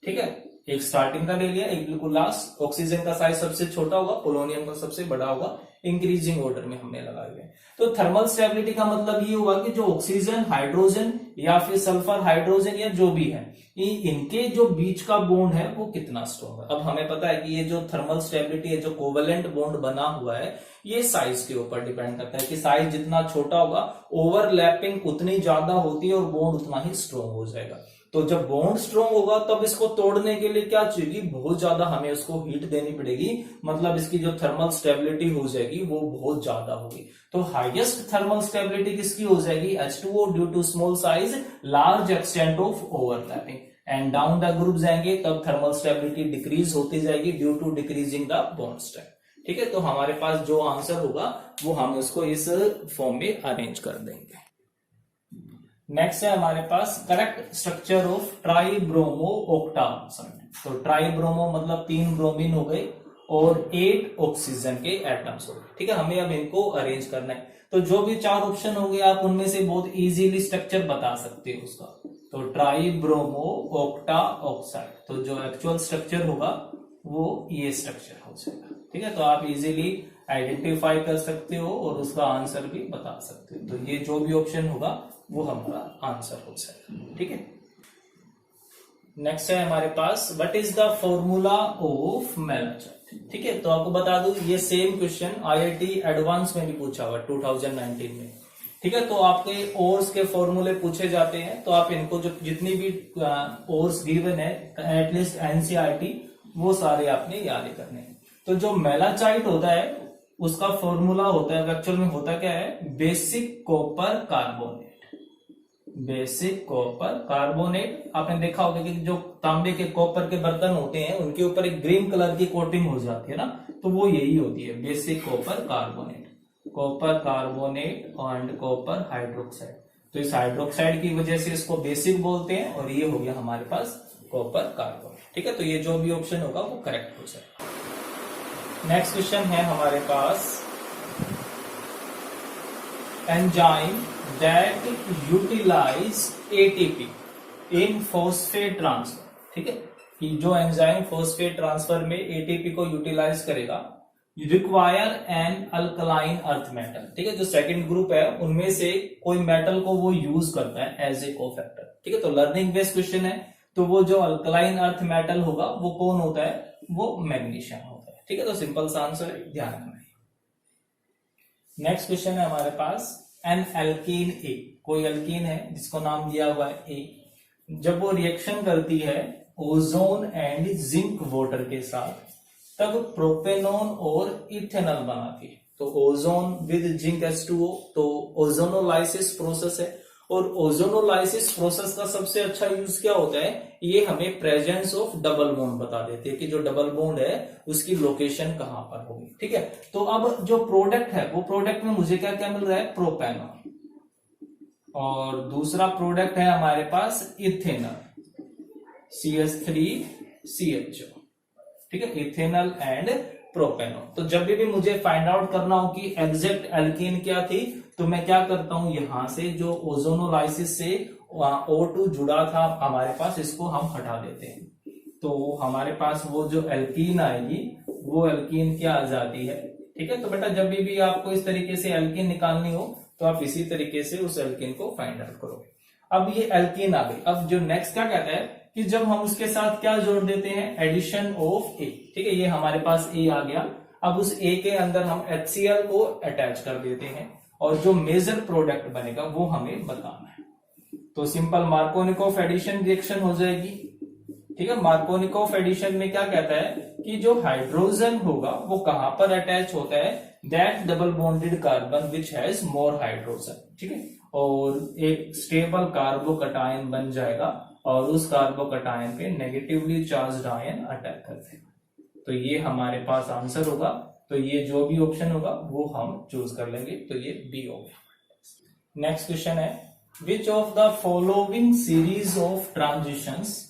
S1: ठीक है, एक स्टार्टिंग का ले लिया, एक बिल्कुल लास्ट। ऑक्सीजन का साइज सबसे छोटा होगा, पोलोनियम का सबसे बड़ा होगा, इंक्रीजिंग ऑर्डर में हमने लगाए हुए। तो थर्मल स्टेबिलिटी का मतलब ये हुआ कि जो ऑक्सीजन, हाइड्रोजन या फिर सल्फर हाइड्रोजन या जो भी है, इनके जो बीच का बॉन्ड है वो कितना स्ट्रॉन्ग है। अब हमें पता है कि ये जो थर्मल स्टेबिलिटी है, जो कोवेलेंट बॉन्ड बना हुआ है, ये साइज के ऊपर डिपेंड करता है कि साइज जितना छोटा होगा, ओवरलैपिंग उतनी ज्यादा होती है और बॉन्ड उतना ही स्ट्रॉन्ग हो जाएगा। तो जब बॉन्ड स्ट्रॉन्ग होगा तब इसको तोड़ने के लिए क्या चाहिए, बहुत ज्यादा हमें उसको हीट देनी पड़ेगी, मतलब इसकी जो थर्मल स्टेबिलिटी हो जाएगी वो बहुत ज्यादा होगी। तो हाईएस्ट थर्मल स्टेबिलिटी किसकी हो जाएगी, H2O, due to small size, large extent of overlapping, and down the group जाएंगे तब थर्मल स्टेबिलिटी डिक्रीज होती जाएगी due to decreasing the bond strength, ठीक है। तो हमारे पास जो आंसर होगा वो हम उसको इस फॉर्म में अरेंज कर देंगे। नेक्स्ट है हमारे पास, करेक्ट स्ट्रक्चर ऑफ ट्राइब्रोमो ऑक्टासाइड। तो ट्राइब्रोमो मतलब 3 ब्रोमीन हो गए और 8 ऑक्सीजन के एटम्स हो गए, ठीक है। हमें अब इनको अरेंज करना है, तो जो भी 4 ऑप्शन होंगे आप उनमें से बहुत इजीली स्ट्रक्चर बता सकते हो उसका। तो ट्राइब्रोमो ऑक्टा ऑक्साइड, तो जो एक्चुअल स्ट्रक्चर होगा वो ये स्ट्रक्चर हो जाएगा, ठीक है। तो आप इजीली आइडेंटिफाई कर सकते हो और उसका आंसर भी बता सकते हो। तो ये जो भी ऑप्शन होगा वो हमारा आंसर हो जाएगा, ठीक है। नेक्स्ट है हमारे पास, what is the formula of malachite, ठीक है। तो आपको बता दूं ये सेम क्वेश्चन IIT एडवांस में भी पूछा हुआ 2019 में, ठीक है। तो आपके ओर्स के फॉर्मूले पूछे जाते हैं, तो आप इनको जो जितनी भी ओर्स गिवन है एटलीस्ट NCERT वो सारे आपने याद करने हैं। तो जो मेलाचाइट होता है उसका फॉर्मूला होता है, एक्चुअल में होता क्या है, basic copper carbonate. Basic copper carbonate, आपने देखा होगा कि जो तांबे के कॉपर के बर्तन होते हैं उनके ऊपर एक ग्रीन कलर की कोटिंग हो जाती है ना, तो वो यही होती है basic copper carbonate, copper carbonate and copper hydroxide. तो इस हाइड्रोक्साइड की वजह से इसको बेसिक बोलते हैं और ये हो गया हमारे पास कॉपर कार्बोनेट, ठीक है। तो ये जो भी ऑप्शन होगा वो करेक्ट हो जाएगा। नेक्स्ट क्वेश्चन है हमारे पास, enzyme that utilise ATP in phosphate transfer, ठीक है, कि जो एंजाइम फॉस्फेट ट्रांसफर में ATP को यूटिलाइज करेगा, require an alkaline earth metal, ठीक है। जो सेकंड ग्रुप है उनमें से कोई मेटल को वो यूज करता है एज ए कोफैक्टर, ठीक है। तो लर्निंग बेस्ड क्वेश्चन है, तो वो जो अल्कलाइन अर्थ मेटल होगा वो कौन होता है, वो मैग्नीशियम होता है, ठीक है। तो सिंपल सा आंसर है, ध्यान रखना है। नेक्स्ट क्वेश्चन है हमारे पास, एन एल्कीन ए, कोई एल्कीन है जिसको नाम दिया हुआ है ए, जब वो रिएक्शन करती है ओजोन एंड जिंक वाटर के साथ तब प्रोपेनॉन और इथेनॉल बनाती है। तो ओजोन विद जिंक H2O, तो ओजोनोलाइसिस प्रोसेस है, और ओजोनोलाइसिस प्रोसेस का सबसे अच्छा यूज क्या होता है, ये हमें प्रेजेंस ऑफ डबल बॉन्ड बता देती है कि जो डबल बॉन्ड है उसकी लोकेशन कहां पर होगी, ठीक है। तो अब जो प्रोडक्ट है वो प्रोडक्ट में मुझे क्या क्या मिल रहा है, प्रोपेनॉल, और दूसरा प्रोडक्ट है हमारे पास इथेनॉल, CH3CHO, ठीक है, इथेनॉल एंड प्रोपेनॉल। तो जब भी मुझे फाइंड आउट करना हो कि एग्जैक्ट एल्कीन क्या थी, तो मैं क्या करता हूं, यहां से जो ओजोनोलाइसिस से वहां O2 जुड़ा था हमारे पास, इसको हम हटा देते हैं, तो हमारे पास वो जो एल्कीन आएगी वो एल्कीन क्या आ जाती है। ठीक है, तो बेटा जब भी आपको इस तरीके से एल्कीन निकालनी हो तो आप इसी तरीके से उस एल्कीन को फाइंड आउट करोगे। अब ये एल्कीन आ गई। अब जो नेक्स्ट क्या कहता है कि जब हम उसके साथ क्या जोड़ देते हैं, एडिशन ऑफ ए। ठीक है, ये हमारे पास ए आ गया। अब उस ए के अंदर हम HCl को अटैच कर देते हैं और जो मेजर प्रोडक्ट बनेगा वो हमें बताना है। तो सिंपल मार्कोनिकोव एडिशन रिएक्शन हो जाएगी। ठीक है, मार्कोनिकोव एडिशन में क्या कहता है कि जो हाइड्रोजन होगा वो कहां पर अटैच होता है, that double bonded carbon which has more hydrogen. ठीक है, और एक स्टेबल कार्बोकटायन बन जाएगा और उस कार्बोकटायन पे नेगेटिवली चार्ज्ड आयन अटैक कर देगा। तो ये हमारे पास आंसर होगा। तो ये जो भी ऑप्शन होगा वो हम चूज कर लेंगे, तो ये बी हो गया। नेक्स्ट क्वेश्चन है, विच of the following series of transitions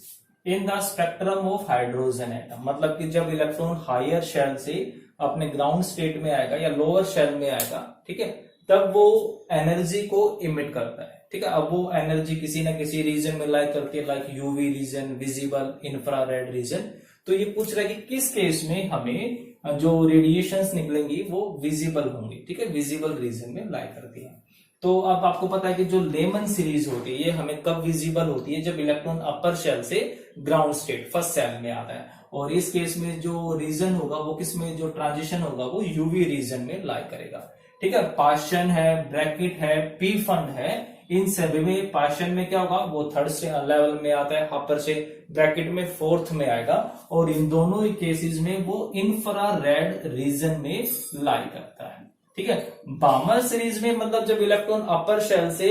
S1: in the spectrum of hydrogen atom. मतलब कि जब इलेक्ट्रॉन हायर शेल से अपने ग्राउंड स्टेट में आएगा या लोअर शेल में आएगा, ठीक है, तब वो एनर्जी को इमिट करता है। ठीक है, अब वो एनर्जी किसी ना किसी रीजन में लाइक करती है, like UV region, visible, infrared region. तो ये पूछ रहा है कि किस केस में हमें जो रेडिएशंस निकलेंगी वो विजिबल होंगी। ठीक है, विजिबल रीजन में लाइक करती है। तो अब आपको पता है कि जो लेमन सीरीज होती है ये हमें कब विजिबल होती है, जब इलेक्ट्रॉन अपर शेल से ग्राउंड स्टेट फर्स्ट सेल में आता है। और इस केस में जो रीजन होगा वो किसमें, जो ट्रांजिशन होगा वो यूवी रीजन में लाइक करेगा। ठीक है, पाशन है, ब्रैकेट है, पी फंड है, इन सभी में पाशन में क्या होगा वो थर्ड लेवल में आता है अपर से, ब्रैकेट में फोर्थ में आएगा, और इन दोनों ही केसेस में वो इंफ्रारेड रीजन में लाई करता है। ठीक है, बामर सीरीज में मतलब जब इलेक्ट्रॉन अपर शेल से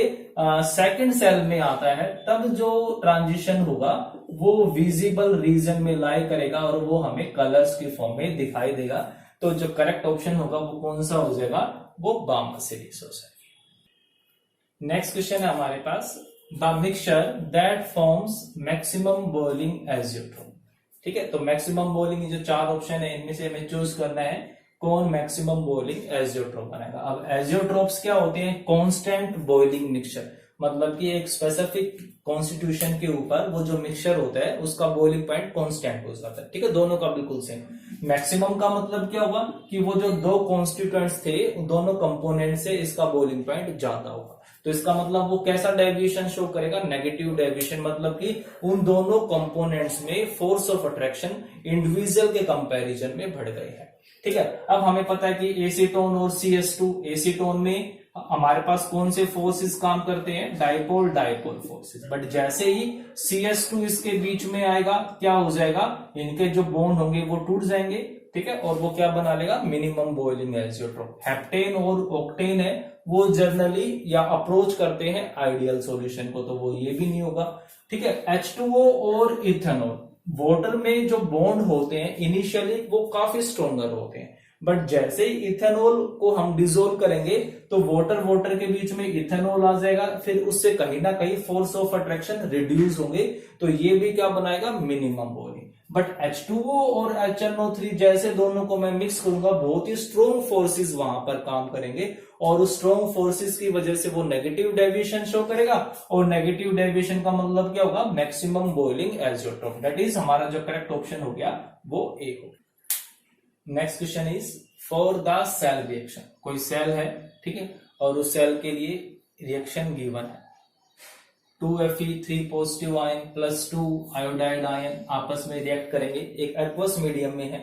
S1: सेकंड सेल में आता है तब जो ट्रांजिशन होगा वो विजिबल रीजन में लाई करेगा और वो हमें कलर्स की फॉर्म में दिखाई देगा। तो जो करेक्ट ऑप्शन होगा वो कौन सा हो जाएगा, वो बामर सीरीज हो जाएगी। नेक्स्ट क्वेश्चन है हमारे पास, the mixture that forms maximum boiling azeotrope. ठीक है, तो मैक्सिमम बॉइलिंग जो चार ऑप्शन है इनमें से हमें चूज करना है कौन मैक्सिमम बॉइलिंग एजियोट्रोप बनाएगा। अब एजियोट्रोप्स क्या होते हैं, कांस्टेंट बॉइलिंग मिक्सचर, मतलब कि एक स्पेसिफिक कॉन्स्टिट्यूशन के ऊपर वो जो मिक्सचर होता है उसका बॉइलिंग पॉइंट कांस्टेंट हो जाता है। ठीक है, दोनों का बिल्कुल सेम। मैक्सिमम का मतलब क्या होगा कि वो जो दो कॉन्स्टिट्यूएंट्स थे उन दोनों कंपोनेंट से इसका बॉइलिंग पॉइंट ज्यादा होगा। तो इसका मतलब वो कैसा डेविएशन शो करेगा, नेगेटिव डेविएशन, मतलब कि उन दोनों कंपोनेंट्स में फोर्स ऑफ अट्रैक्शन इंडिविजुअल के कंपैरिजन में बढ़ गए हैं। ठीक है, अब हमें पता है कि एसीटोन और CS2, एसीटोन में हमारे पास कौन से फोर्सेस काम करते हैं, डाइपोल डाइपोल फोर्सेस। बट जैसे ही CS2 इसके बीच में आएगा क्या हो जाएगा, इनके जो बॉन्ड होंगे वो टूट जाएंगे। ठीक है, और वो क्या बना लेगा, मिनिमम बॉइलिंग एजियोट्रोप। हेप्टेन और ऑक्टेन है वो जनरली या अप्रोच करते हैं आइडियल सॉल्यूशन को, तो वो ये भी नहीं होगा। ठीक है, H2O और इथेनॉल, वाटर में जो बॉन्ड होते हैं इनिशियली वो काफी स्ट्रोंगर होते हैं, बट जैसे ही इथेनॉल को हम डिसोल्व करेंगे तो वाटर के बीच में इथेनॉल आ जाएगा, फिर उससे कहीं ना कहीं फोर्स ऑफ अट्रैक्शन रिड्यूस होंगे, तो ये भी क्या बनाएगा, मिनिमम बॉइलिंग। बट H2O और HNO3 जैसे दोनों को मैं मिक्स करूंगा, बहुत ही स्ट्रॉन्ग फोर्सेस वहां पर काम करेंगे और उस स्ट्रॉन्ग फोर्सेस की वजह से वो नेगेटिव डेविएशन शो करेगा, और नेगेटिव डेविएशन का मतलब क्या होगा, maximum boiling azeotrope. That is हमारा जो करेक्ट ऑप्शन हो गया वो ए हो। Next question is for the cell reaction. कोई सेल है, ठीक है, और उस सेल के लिए रिएक्शन गिवन है, 2Fe3 positive ion plus 2 iodide ion आपस में रिएक्ट करेंगे, एक एक्वस मीडियम में है,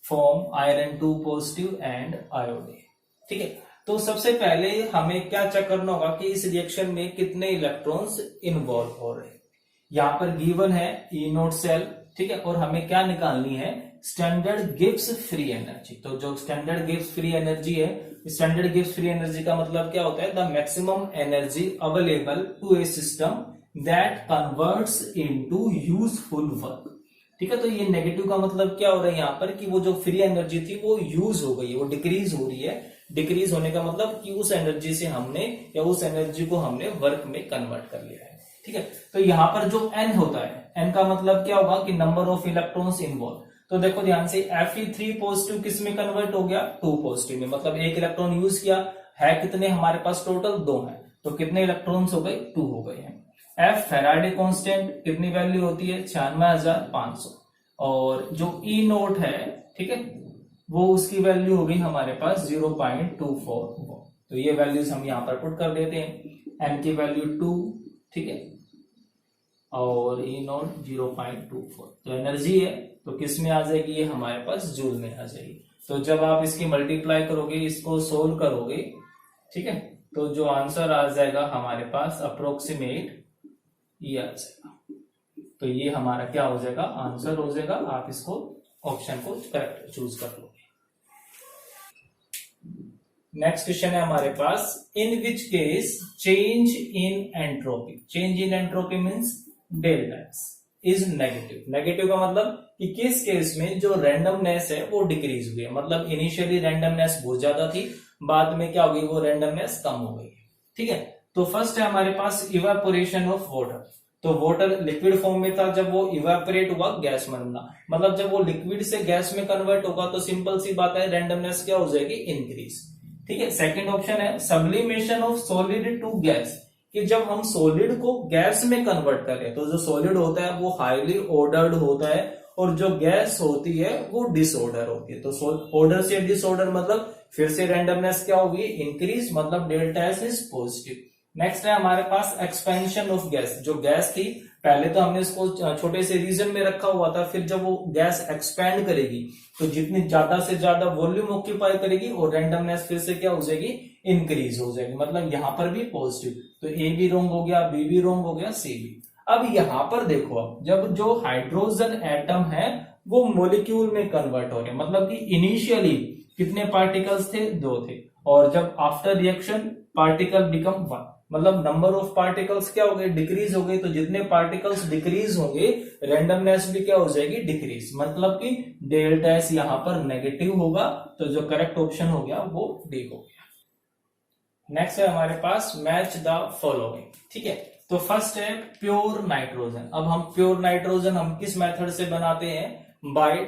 S1: form iron 2 positive and iodine. ठीक है, तो सबसे पहले हमें क्या चेक करना होगा कि इस रिएक्शन में कितने इलेक्ट्रॉन्स इन्वॉल्व हो रहे हैं। यहां पर गिवन है E0 सेल, ठीक है, और हमें क्या निकालनी है, स्टैंडर्ड गिब्स फ्री एनर्जी। तो जो स्टैंडर्ड गिब्स फ्री एनर्जी है, स्टैंडर्ड गिब्स फ्री एनर्जी का मतलब क्या होता है, the maximum energy available to a system that converts into useful work. ठीक है, तो ये नेगेटिव का मतलब क्या हो रहा है यहाँ पर कि वो जो फ्री एनर्जी थी वो यूज हो गई है, वो डिक्रीज हो रही है। डिक्रीज होने का मतलब कि उस एनर्जी से हमने या उस एनर्जी को हमने वर्क में कन्वर्ट कर लिया है। ठीक है, तो यहाँ पर जो N होता है, N का मतलब क्या होगा कि नंबर ऑफ इलेक्ट्रॉन्स इन्वॉल्व। तो देखो ध्यान से, Fe3 पॉजिटिव किस में कन्वर्ट हो गया, 2 पॉजिटिव में, मतलब एक इलेक्ट्रॉन यूज किया है, कितने हमारे पास टोटल 2 है, तो कितने इलेक्ट्रॉन्स हो गए, 2 हो गए हैं। एफ फेराडे कांस्टेंट कितनी वैल्यू होती है 96,500, और जो ई नोट है, ठीक है, वो उसकी वैल्यू होगी हमारे पास 0.244। तो ये वैल्यूज हम यहाँ पर पुट कर देते हैं। एन की वैल्यू 2, ठीक है, और ई नोट 0.24। तो एनर्जी है तो किस में आ जाएगी, ये हमारे पास जूल में आ जाएगी। तो जब आप इसकी मल्टीप्लाई करोगे, इसको सोल्व करोगे, ठीक है, तो जो आंसर आ जाएगा हमारे पास अप्रोक्सीमेट ये आ जाएगा। तो ये हमारा क्या हो जाएगा, आंसर हो जाएगा। आप इसको ऑप्शन को करेक्ट चूज कर लोगे। नेक्स्ट क्वेश्चन है हमारे पास, in which case change in entropy, change in entropy means delta X is negative. Negative का मतलब कि किस केस में जो रैंडमनेस है वो डिक्रीज हुई है, मतलब इनिशियली रैंडमनेस बहुत ज्यादा थी, बाद में क्या हो गई, वो रैंडमनेस कम हो गई। ठीक है, तो फर्स्ट है हमारे पास इवेपोरेशन ऑफ वाटर। तो वाटर लिक्विड फॉर्म में था, जब वो इवेपोरेट हुआ गैस में बनना, मतलब जब वो लिक्विड से गैस में कन्वर्ट होगा तो सिंपल सी बात है, रैंडमनेस क्या हो जाएगी, इंक्रीज। ठीक है, सेकंड ऑप्शन है sublimation of solid to gas, कि जब हम सॉलिड को गैस में कन्वर्ट करें तो जो सॉलिड होता है वो हाईली ऑर्डर्ड होता है, और जो गैस होती है वो डिसऑर्डर होती है। तो ऑर्डर से डिसऑर्डर मतलब फिर से रैंडमनेस क्या होगी, इंक्रीज, मतलब delta S is positive. Next है हमारे पास एक्सपेंशन ऑफ गैस। जो गैस थी पहले तो हमने इसको छोटे से रीजन में रखा हुआ था, फिर जब वो गैस एक्सपैंड करेगी तो जितनी ज्यादा से ज्यादा वॉल्यूम ऑक्यूपाई करेगी और रैंडमनेस फिर से क्या हो जाएगी, इंक्रीज हो जाएगी, मतलब यहां पर भी पॉजिटिव। तो ए भी रोंग हो गया, बी भी रोंग हो गया, सी भी। अब यहां पर देखो, अब जब जो हाइड्रोजन एटम है वो मोलिक्यूल में कन्वर्ट हो रहे हैं, मतलब कि इनिशियली कितने पार्टिकल्स थे, 2 थे, और जब आफ्टर रिएक्शन पार्टिकल बिकम 1, मतलब नंबर ऑफ पार्टिकल्स क्या हो गए, डिक्रीज हो गए। तो जितने पार्टिकल्स डिक्रीज होंगे रैंडमनेस भी क्या हो जाएगी, डिक्रीज, मतलब कि डेल्टा एस यहां पर नेगेटिव होगा। तो जो करेक्ट ऑप्शन हो गया वो डी हो गया। नेक्स्ट है हमारे पास मैच द फॉलोइंग। ठीक है, तो फर्स्ट है प्योर नाइट्रोजन। अब हम प्योर नाइट्रोजन हम किस मेथड से बनाते हैं, by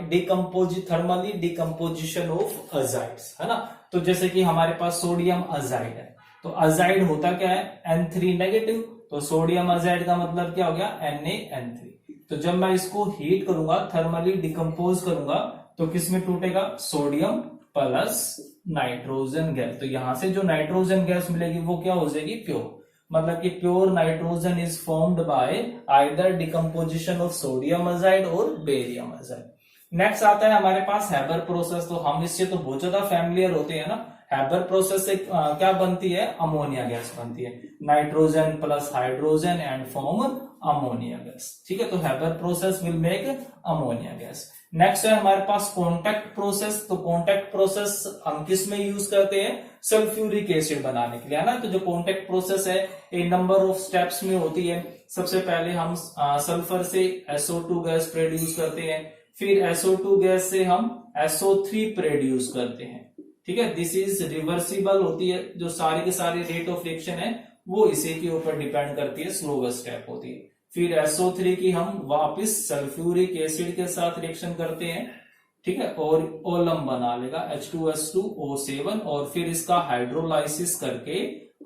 S1: thermally decomposition of azides, है ना। तो जैसे कि हमारे पास सोडियम अजाइड है, तो अजाइड होता क्या है, N3 नेगेटिव, तो सोडियम अजाइड का मतलब क्या हो गया, NaN3। तो जब मैं इसको हीट करूंगा, थर्मली डिकम्पोज करूंगा, तो किसमें टूटेगा, सोडियम प्लस नाइट्रोजन गैस। तो यहां से जो नाइट्रोजन गैस मिलेगी वो क्या हो जाएगी, प्योर, मतलब कि pure nitrogen is formed bye either decomposition of sodium azide और बेरियम अजाइड। नेक्स्ट आता है हमारे पास हैबर प्रोसेस। तो हम इससे तो बहुत ज्यादा फैमिलियर होते हैं ना। हैबर प्रोसेस से क्या बनती है, अमोनिया गैस बनती है, nitrogen plus hydrogen and form ammonia gas. ठीक है, तो Haber process will make ammonia gas. Next है हमारे पास कॉन्टैक्ट प्रोसेस। तो कॉन्टैक्ट प्रोसेस हम किस में यूज करते हैं, सल्फ्यूरिक एसिड बनाने के लिए, है ना। तो जो कॉन्टैक्ट प्रोसेस है एक नंबर ऑफ स्टेप्स में होती है। सबसे पहले हम सल्फर से SO2 गैस प्रोड्यूस करते हैं, फिर SO2 गैस से हम SO3 प्रोड्यूस करते हैं। ठीक है, दिस इज रिवर्सिबल होती है, जो सारी के सारी रेट ऑफ रिएक्शन है वो इसी के ऊपर डिपेंड करती है, स्लोवर स्टेप होती है। फिर SO3 की हम वापस सल्फ्यूरिक एसिड के साथ रिएक्शन करते हैं, ठीक है, और ओलम बना लेगा H2S2O7, और फिर इसका हाइड्रोलाइसिस करके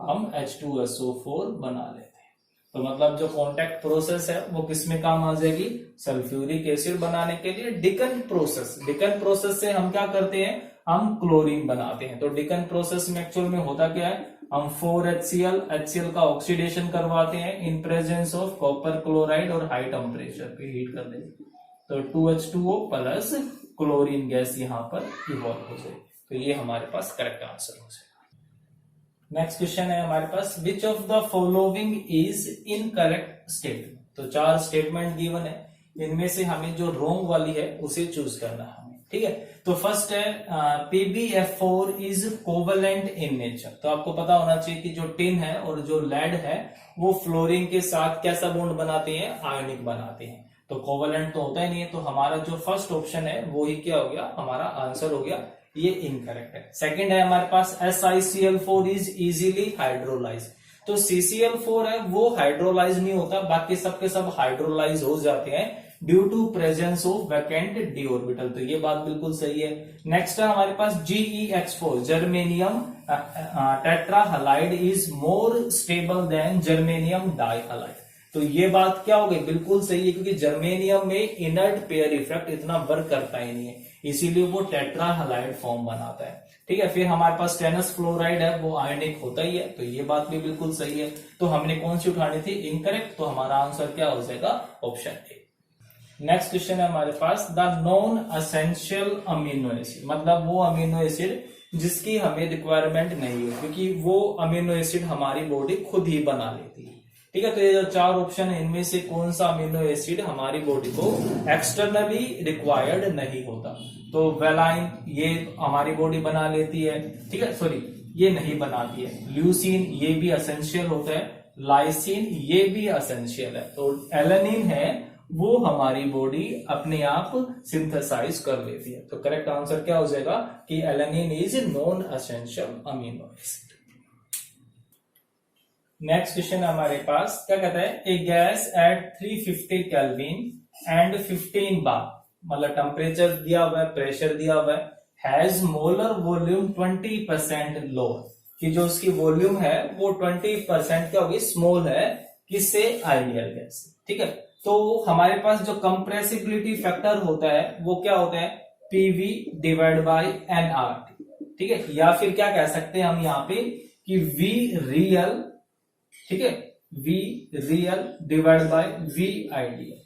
S1: हम H2SO4 बना लेते हैं। तो मतलब जो कॉन्टैक्ट प्रोसेस है वो किसमें काम आ जाएगी, सल्फ्यूरिक एसिड बनाने के लिए। डिकन प्रोसेस से हम क्या करते हैं, हम क्लोरीन बनाते हैं। तो डिकन प्रोसेस में एक्चुअल में होता क्या है, हम 4HCl का ऑक्सीडेशन करवाते हैं in presence of copper chloride और हाई टेम्परेचर पे हीट कर देंगे, तो 2H2O प्लस क्लोरीन गैस यहाँ पर इवॉल्व हो जाए। तो ये हमारे पास करेक्ट आंसर हो जाएगा। नेक्स्ट क्वेश्चन है हमारे पास, which of the following is incorrect statement. तो 4 स्टेटमेंट गिवन है, इनमें से हमें जो रॉन्ग वाली है उसे चूज करना है हमें। ठीक है, तो फर्स्ट है PbF4 is covalent in nature. तो आपको पता होना चाहिए कि जो टिन है और जो लेड है वो फ्लोरीन के साथ कैसा बॉन्ड बनाते हैं, आयनिक बनाते हैं। तो कोवेलेंट तो होता ही नहीं है, तो हमारा जो फर्स्ट ऑप्शन है वो ही क्या हो गया, हमारा आंसर हो गया, ये इनकरेक्ट है। सेकंड है हमारे पास SiCl4 इज इजीली हाइड्रोलाइज। तो CCl4 है वो हाइड्रोलाइज नहीं होता, बाकी सबके सब हाइड्रोलाइज हो जाते हैं due to presence of vacant D orbital. तो ये बात बिल्कुल सही है। नेक्स्ट है हमारे पास GeX4 germanium tetrahalide is more stable than germanium dihalide. तो ये बात क्या हो गई, बिल्कुल सही है, क्योंकि जर्मेनियम में इनर्ट पेयर इफेक्ट इतना वर्क करता ही नहीं है, इसीलिए वो टेट्रा हैलाइड फॉर्म बनाता है। ठीक है, फिर हमारे पास स्टेनस फ्लोराइड है, वो आयनिक होता ही है, तो ये बात भी बिल्कुल सही है। तो हमने कौन सी उठानी थी, इनकरेक्ट, तो हमारा आंसर क्या हो जाएगा, ऑप्शन ए। नेक्स्ट क्वेश्चन है हमारे पास, the non essential amino acid, मतलब वो अमीनो एसिड जिसकी हमें रिक्वायरमेंट नहीं है, क्योंकि वो अमीनो एसिड हमारी बॉडी खुद ही बना लेती है। ठीक है, तो ये जो चार ऑप्शन है, इनमें से कौन सा अमीनो एसिड हमारी बॉडी को एक्सटर्नली रिक्वायर्ड नहीं होता, तो वेलाइन ये हमारी बॉडी बना लेती है, ठीक है, सॉरी ये नहीं बनाती है। ल्यूसीन ये भी असेंशियल होता है, लाइसिन ये भी असेंशियल है, तो एलेनिन है वो हमारी बॉडी अपने आप सिंथेसाइज कर लेती है। तो करेक्ट आंसर क्या हो जाएगा कि alanine is non essential amino acid. Next question हमारे पास क्या कहता है, a gas eight 350 kelvin and 15 बार, मतलब टेम्परेचर दिया हुआ है, प्रेशर दिया हुआ है, हैज मोलर वॉल्यूम 20% लोअर, कि जो उसकी वॉल्यूम है वो 20% क्या होगी, स्मॉल है, किससे, आइडियल गैस। ठीक है, तो हमारे पास जो कंप्रेसिबिलिटी फैक्टर होता है वो क्या होता है, पीवी डिवाइड बाई एनआरटी। ठीक है, या फिर क्या कह सकते हैं हम यहाँ पे कि वी रियल, ठीक है, V real divide by V ideal.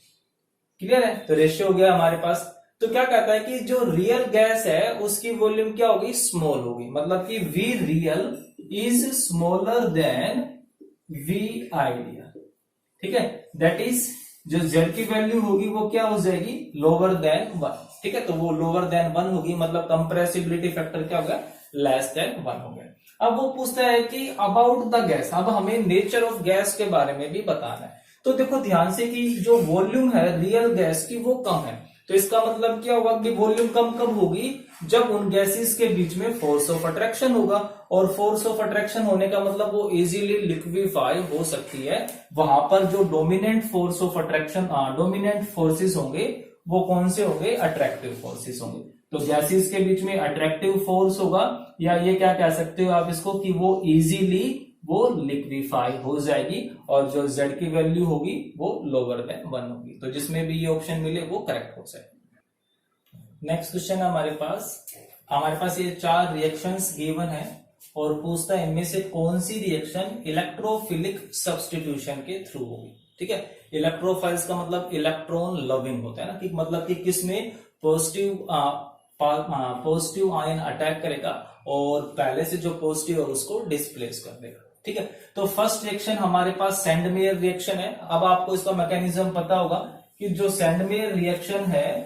S1: Clear है, तो रेशियो हो गया हमारे पास। तो क्या कहता है कि जो रियल गैस है उसकी वॉल्यूम क्या होगी, स्मॉल होगी, मतलब कि V real is smaller than V ideal. ठीक है, दैट इज जो जेड की वैल्यू होगी वो क्या हो जाएगी, लोअर देन 1। ठीक है, तो वो लोअर देन 1 होगी, मतलब कंप्रेसिबिलिटी फैक्टर क्या होगा, लेस देन 1 हो गया। अब वो पूछता है कि अबाउट द गैस, अब हमें नेचर ऑफ गैस के बारे में भी बताना है। तो देखो ध्यान से कि जो वॉल्यूम है रियल गैस की वो कम है, तो इसका मतलब क्या होगा कि वॉल्यूम कम कब होगी, जब उन गैसेस के बीच में फोर्स ऑफ अट्रैक्शन होगा, और फोर्स ऑफ अट्रैक्शन होने का मतलब वो इजीली लिक्विफाई हो सकती है। वहां पर जो dominant force of attraction, dominant forces होंगे वो कौन से होंगे, अट्रैक्टिव फोर्सेस होंगे। तो गैसेस के बीच में अट्रैक्टिव फोर्स होगा, या ये क्या कह सकते हो आप इसको कि वो इजीली वो लिक्विफाई हो जाएगी, और जो Z की वैल्यू होगी वो लोअर देन 1 होगी। तो जिसमें भी ये ऑप्शन मिले वो करेक्ट हो जाए। नेक्स्ट क्वेश्चन हमारे पास ये 4 रिएक्शंस गिवन है, और पूछता है इनमें से कौन सी रिएक्शन इलेक्ट्रोफिलिक सब्स्टिट्यूशन के थ्रू होगी। ठीक है, इलेक्ट्रोफाइल्स का मतलब इलेक्ट्रॉन लविंग होता है ना, कि मतलब कि किसमें पॉजिटिव आयन अटैक करेगा और पहले से जो पॉजिटिव है उसको डिस्प्लेस कर देगा। ठीक है, तो फर्स्ट रिएक्शन हमारे पास सैंडमेयर रिएक्शन है। अब आपको इसका मैकेनिज्म पता होगा कि जो सैंडमेयर रिएक्शन है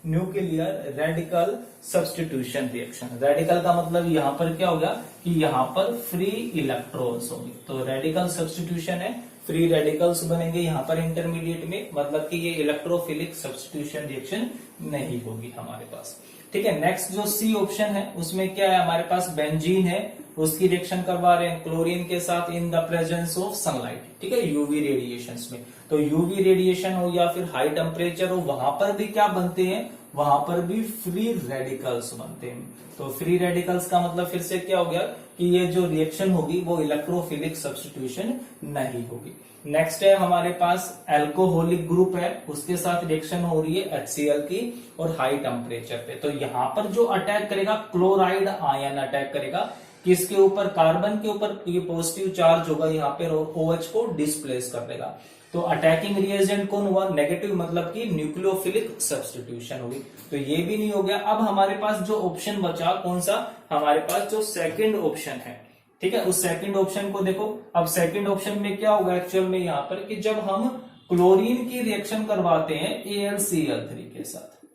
S1: nuclear radical substitution reaction. Radical का मतलब यहां पर क्या होगा कि यहां पर फ्री इलेक्ट्रॉन्स होंगे, तो रेडिकल सब्स्टिट्यूशन है, फ्री रेडिकल्स बनेंगे यहाँ पर इंटरमीडिएट में, मतलब कि ये इलेक्ट्रोफिलिक सब्स्टिट्यूशन रिएक्शन नहीं होगी हमारे पास। ठीक है, नेक्स्ट जो सी ऑप्शन है उसमें क्या है, हमारे पास बेंजीन है, उसकी रिएक्शन करवा रहे हैं क्लोरीन के साथ in the presence of sunlight. ठीक है, यूवी रेडिएशंस में, तो यूवी रेडिएशन हो या फिर हाई टेम्परेचर हो, वहां पर भी क्या बनते हैं, वहां पर भी फ्री रेडिकल्स बनते हैं। तो फ्री रेडिकल्स का मतलब फिर से क्या हो गया कि ये जो रिएक्शन होगी वो इलेक्ट्रोफिलिक सब्स्टिट्यूशन नहीं होगी। नेक्स्ट है हमारे पास एल्कोहलिक ग्रुप है, उसके साथ रिएक्शन हो रही है HCl की और हाई टेम्परेचर पे। तो यहां पर जो अटैक करेगा क्लोराइड आयन अटैक करेगा, किसके ऊपर, कार्बन के ऊपर, क्योंकि पॉजिटिव चार्ज होगा यहाँ पे, OH को डिस्प्लेस कर देगा। तो अटैकिंग रिएजेंट कौन हुआ, नेगेटिव, मतलब कि न्यूक्लियोफिलिक सब्स्टिट्यूशन होगी। तो ये भी नहीं हो गया। अब हमारे पास जो ऑप्शन बचा कौन सा, हमारे पास जो सेकंड ऑप्शन है। ठीक है, उस सेकंड ऑप्शन को देखो। अब सेकंड ऑप्शन में क्या होगा एक्चुअल में यहाँ पर कि जब हम क्लोरीन की रिएक्शन करवाते हैं AlCl3 के साथ,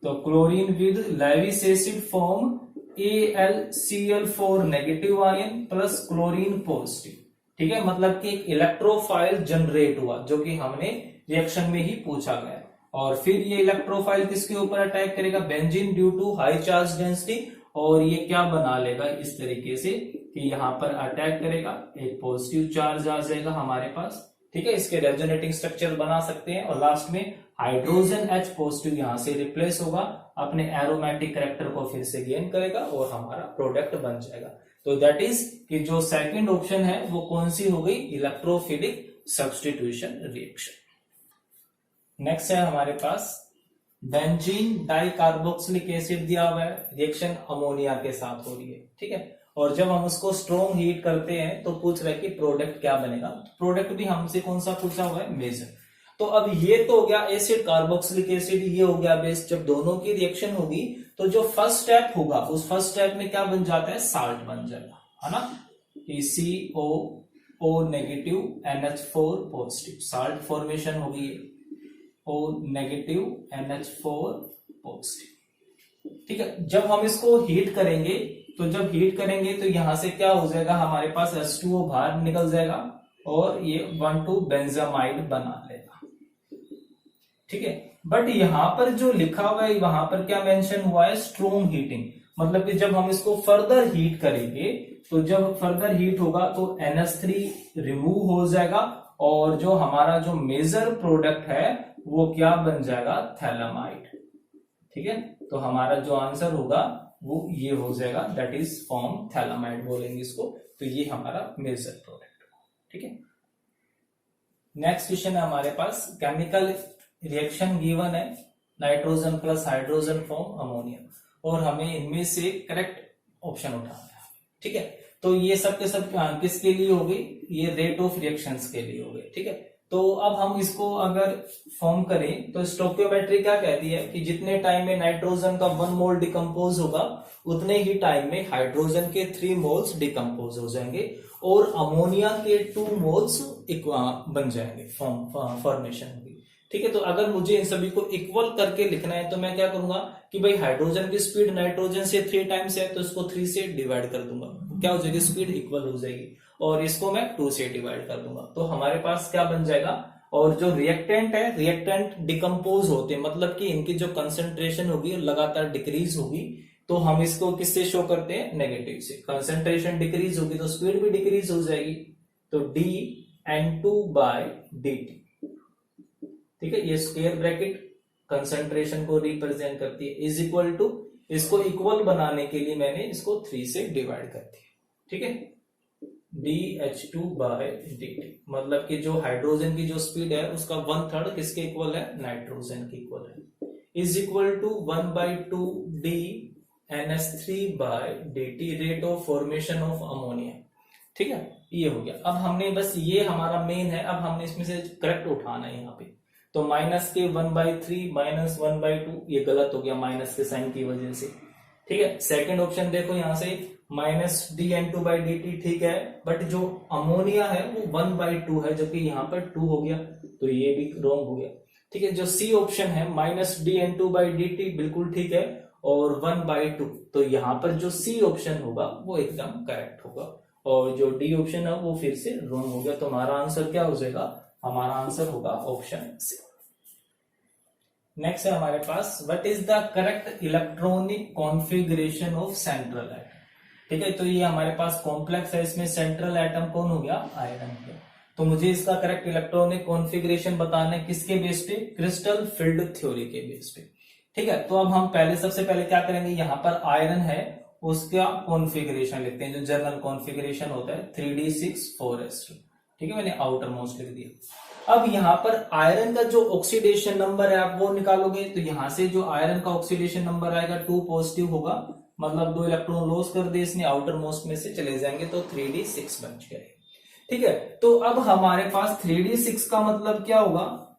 S1: तो chlorine with Lewis acid form AlCl4 negative ion plus chlorine positive. ठीक है, मतलब कि एक इलेक्ट्रोफाइल जनरेट हुआ जो कि हमने रिएक्शन में ही पूछा गया, और फिर ये इलेक्ट्रोफाइल किसके ऊपर अटैक करेगा, benzene, due to high charge density, और ये क्या बना लेगा इस तरीके से कि यहाँ पर अटैक करेगा, एक पॉजिटिव चार्ज आ जाएगा हमारे पास। ठीक है, इसके रेजोनेटिंग स्ट्रक्चर बना सकते हैं, और लास्ट में हाइड्रोजन H पॉजिटिव यहां से रिप्लेस होगा, अपने एरोमेटिक कैरेक्टर को फिर से गेन करेगा और हमारा प्रोडक्ट बन जाएगा। तो दैट इज कि जो सेकंड ऑप्शन है वो कौन सी हो गई, इलेक्ट्रोफिलिक सब्स्टिट्यूशन रिएक्शन। नेक्स्ट है हमारे पास बेंजीन डाइकार्बोक्सिलिक एसिड दिया हुआ है, रिएक्शन अमोनिया के साथ हो रही है, ठीक है। और जब हम उसको स्ट्रॉन्ग हीट करते हैं तो पूछ रहे कि प्रोडक्ट क्या बनेगा। प्रोडक्ट भी हमसे कौन सा पूछा हुआ है, मेजर। तो अब ये तो हो गया एसिड कार्बोक्सिलिक एसिड, ये हो गया बेस। जब दोनों की रिएक्शन होगी तो जो फर्स्ट स्टेप होगा उस फर्स्ट स्टेप में क्या बन जाता है, साल्ट बन जाएगा, है ना। COO negative NH4 positive, salt formation होगी, O नेगेटिव NH4 पॉजिटिव, ठीक है। जब हम इसको हीट करेंगे तो जब हीट करेंगे तो यहां से क्या हो जाएगा, हमारे पास H2O बाहर निकल जाएगा और ये 1,2 बेंजामाइड बना लेगा, ठीक है। बट यहां पर जो लिखा हुआ है वहां पर क्या मेंशन हुआ है, स्ट्रॉन्ग हीटिंग। मतलब कि जब हम इसको फर्दर हीट करेंगे तो जब फर्दर हीट होगा तो NH3 रिमूव हो जाएगा और जो हमारा जो मेजर प्रोडक्ट है वो क्या बन जाएगा, थैलामाइड, ठीक है। तो हमारा जो आंसर होगा वो ये हो जाएगा, दैट इज फॉर्म थैलामाइड बोलेंगे इसको। तो ये हमारा मेजर प्रोडक्ट, ठीक है। नेक्स्ट क्वेश्चन है हमारे पास, केमिकल रिएक्शन गिवन है, nitrogen plus hydrogen form ammonia, और हमें इनमें से करेक्ट ऑप्शन उठाना है, ठीक है। तो ये सब के सब किसके लिए हो गई, ये रेट ऑफ रिएक्शंस के लिए हो गए, ठीक है। तो अब हम इसको अगर फॉर्म करें तो स्टोकियोमेट्री क्या कहती है कि जितने टाइम में नाइट्रोजन का 1 मोल डिकम्पोज होगा उतने ही टाइम में हाइड्रोजन के 3 मोल्स डिकम्पोज हो जाएंगे और अमोनिया के 2 मोल्स बन जाएंगे, फॉर्मेशन होगी, ठीक है। तो अगर मुझे इन सभी को इक्वल करके लिखना है तो मैं क्या करूंगा कि भाई हाइड्रोजन की स्पीड नाइट्रोजन से 3 टाइम्स है तो इसको 3 से डिवाइड कर दूंगा, क्या हो जाएगी, स्पीड इक्वल हो जाएगी, और इसको मैं 2 से डिवाइड कर दूंगा। तो हमारे पास क्या बन जाएगा, और जो रिएक्टेंट है, रिएक्टेंट डिकम्पोज होते हैं, मतलब कि इनकी जो कंसेंट्रेशन होगी लगातार डिक्रीज होगी। तो हम इसको किससे शो करते हैं, नेगेटिव से। कंसेंट्रेशन डिक्रीज होगी तो स्पीड भी डिक्रीज हो जाएगी, तो dN2/dt, ठीक है। ये स्क्वायर ब्रैकेट कंसेंट्रेशन को रिप्रेजेंट करती है, इज इक्वल टू, इसको इक्वल बनाने के लिए मैंने इसको 3 से डिवाइड कर दिया, ठीक है। dH2/dt, मतलब कि जो हाइड्रोजन की जो स्पीड है उसका 1/3 किसके इक्वल है, नाइट्रोजन के इक्वल है, is equal to 1/2 dNH3/dt, rate of formation of ammonia, ठीक है। ये हो गया। अब हमने बस ये हमारा मेन है, अब हमने इसमें से करेक्ट उठाना है यहाँ पे। तो माइनस के 1/3 माइनस 1/2, ये गलत हो गया माइनस के साइन की वजह से, ठीक है। सेकंड ऑप्शन देखो यहाँ से माइनस dN2/dt, ठीक है, बट जो अमोनिया है वो 1/2 है, जबकि यहाँ पर 2 हो गया, तो ये भी रॉन्ग हो गया, ठीक है। जो सी ऑप्शन है माइनस dN2/dt बिल्कुल ठीक है, और 1/2, तो यहाँ पर जो सी ऑप्शन होगा वो एकदम करेक्ट होगा, और जो डी ऑप्शन है वो फिर से रॉन्ग हो गया। तो हमारा आंसर क्या हो जाएगा, हमारा आंसर होगा ऑप्शन सी। नेक्स्ट है हमारे पास, what is the correct electronic configuration of central atom, ठीक है। तो ये हमारे पास कॉम्प्लेक्स है, इसमें सेंट्रल एटम कौन हो गया, आयरन है। तो मुझे इसका करेक्ट इलेक्ट्रॉनिक कॉन्फ़िगरेशन बताना है, किसके बेस पे, क्रिस्टल फील्ड थ्योरी के बेस पे, ठीक है। तो अब हम सबसे पहले क्या करेंगे, यहाँ पर आयरन है उसका कॉन्फ़िगरेशन लिखते हैं, जो जनरल कॉन्फ़िगरेशन होता है 3d6 4s2, ठीक है, मैंने आउटर मोस्ट लिख दिया। अब यहाँ पर आयरन का जो ऑक्सीडेशन नंबर है आप वो निकालोगे, तो यहां से जो आयरन का ऑक्सीडेशन नंबर आएगा 2 पॉजिटिव होगा, मतलब 2 इलेक्ट्रॉन लॉस कर दे इसने, आउटर मोस्ट में से चले जाएंगे, तो 3d6 बन जाएगा, ठीक है। तो अब हमारे पास 3d6 का मतलब क्या होगा,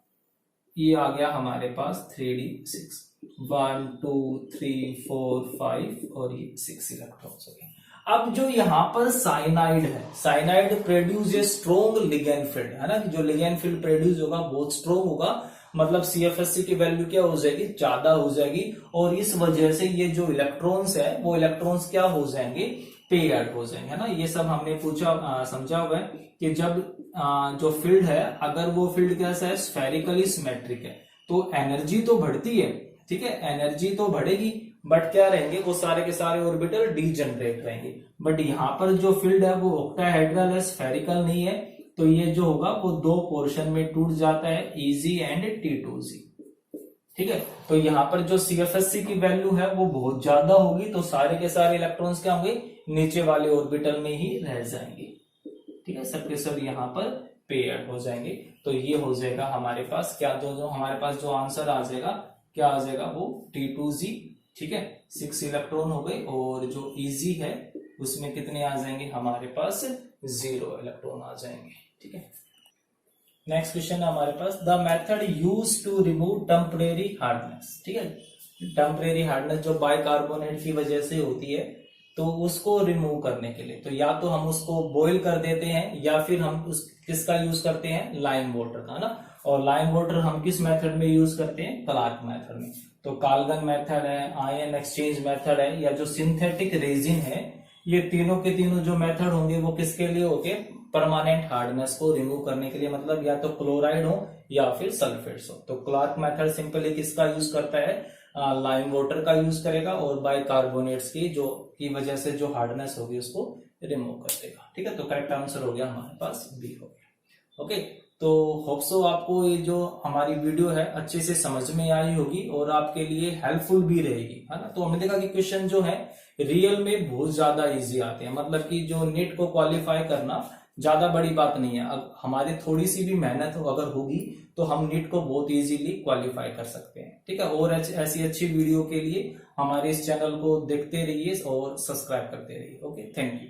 S1: ये आ गया हमारे पास 3d6, 1 2 3 4 5 और ये 6 इलेक्ट्रॉन्स हो गए। अब जो यहाँ पर साइनाइड है, cyanide produce a strong ligand field, है ना, जो लिगेंड फील्ड प्रोड्यूस होगा बहुत स्ट्रॉन्ग होगा, मतलब CFSC की वैल्यू क्या हो जाएगी, ज्यादा हो जाएगी, और इस वजह से ये जो इलेक्ट्रॉन्स है वो इलेक्ट्रॉन्स क्या हो जाएंगे, पेयर्ड हो जाएंगे, है ना। ये सब हमने समझा हुआ है कि जब जो फील्ड है, अगर वो फील्ड कैसा है, स्फेरिकली सिमेट्रिक है, तो एनर्जी तो बढ़ती है, ठीक है, एनर्जी तो बढ़ेगी, बट क्या रहेंगे, वो सारे के सारे ऑर्बिटल डीजनरेट रहेंगे। बट यहाँ पर जो फील्ड है वो ऑक्टाहेड्रल है, स्फेरिकल नहीं है, तो ये जो होगा वो 2 पोर्शन में टूट जाता है, EG एंड T2G, ठीक है। तो यहाँ पर जो CFSC की वैल्यू है वो बहुत ज्यादा होगी, तो सारे के सारे इलेक्ट्रॉन्स क्या होंगे, नीचे वाले ऑर्बिटल में ही रह जाएंगे, ठीक है, सबके सब यहाँ पर पेयर्ड हो जाएंगे। तो ये हो जाएगा हमारे पास क्या, जो हमारे पास जो आंसर आ जाएगा क्या आ जाएगा, वो T2Z, ठीक है, 6 इलेक्ट्रॉन हो गए। और जो इजी है उसमें कितने आ जाएंगे हमारे पास, 0 इलेक्ट्रॉन आ जाएंगे, ठीक है। नेक्स्ट क्वेश्चन है हमारे पास, the method use to remove temporary hardness, ठीक है। टेम्परेरी हार्डनेस जो बाइकार्बोनेट की वजह से होती है, तो उसको रिमूव करने के लिए तो या तो हम उसको बॉईल कर देते हैं या फिर हम उस किसका यूज करते हैं, लाइम वाटर का ना। और लाइम वाटर हम किस मेथड में यूज करते हैं, क्लार्क मेथड में। तो काल्गन मेथड है, आयन एक्सचेंज मेथड है, या जो सिंथेटिक रेजिन है, ये तीनों के तीनों जो मेथड होंगे वो किसके लिए होंगे, परमानेंट हार्डनेस को रिमूव करने के लिए। मतलब या तो क्लोराइड हो या फिर सल्फेट्स हो। तो क्लार्क मेथड सिंपली किसका यूज करता है, लाइम वाटर का यूज करेगा और बाइकार्बोनेट्स की वजह से जो हार्डनेस होगी उसको रिमूव कर देगा, ठीक है। तो करेक्ट आंसर हो गया हमारे पास बी हो गया। ओके, तो होप सो आपको ये जो हमारी वीडियो है अच्छे से समझ में आई होगी और आपके लिए हेल्पफुल भी रहेगी, है ना। तो हमने देखा कि क्वेश्चन जो है रियल में बहुत ज्यादा इजी आते हैं। मतलब कि जो नीट को क्वालिफाई करना ज्यादा बड़ी बात नहीं है। अब हमारी थोड़ी सी भी मेहनत अगर होगी तो हम नीट को बहुत इजीली क्वालिफाई कर सकते हैं, ठीक है। और ऐसी अच्छी वीडियो के लिए हमारे इस चैनल को देखते रहिए और सब्सक्राइब करते रहिए। Okay, thank you.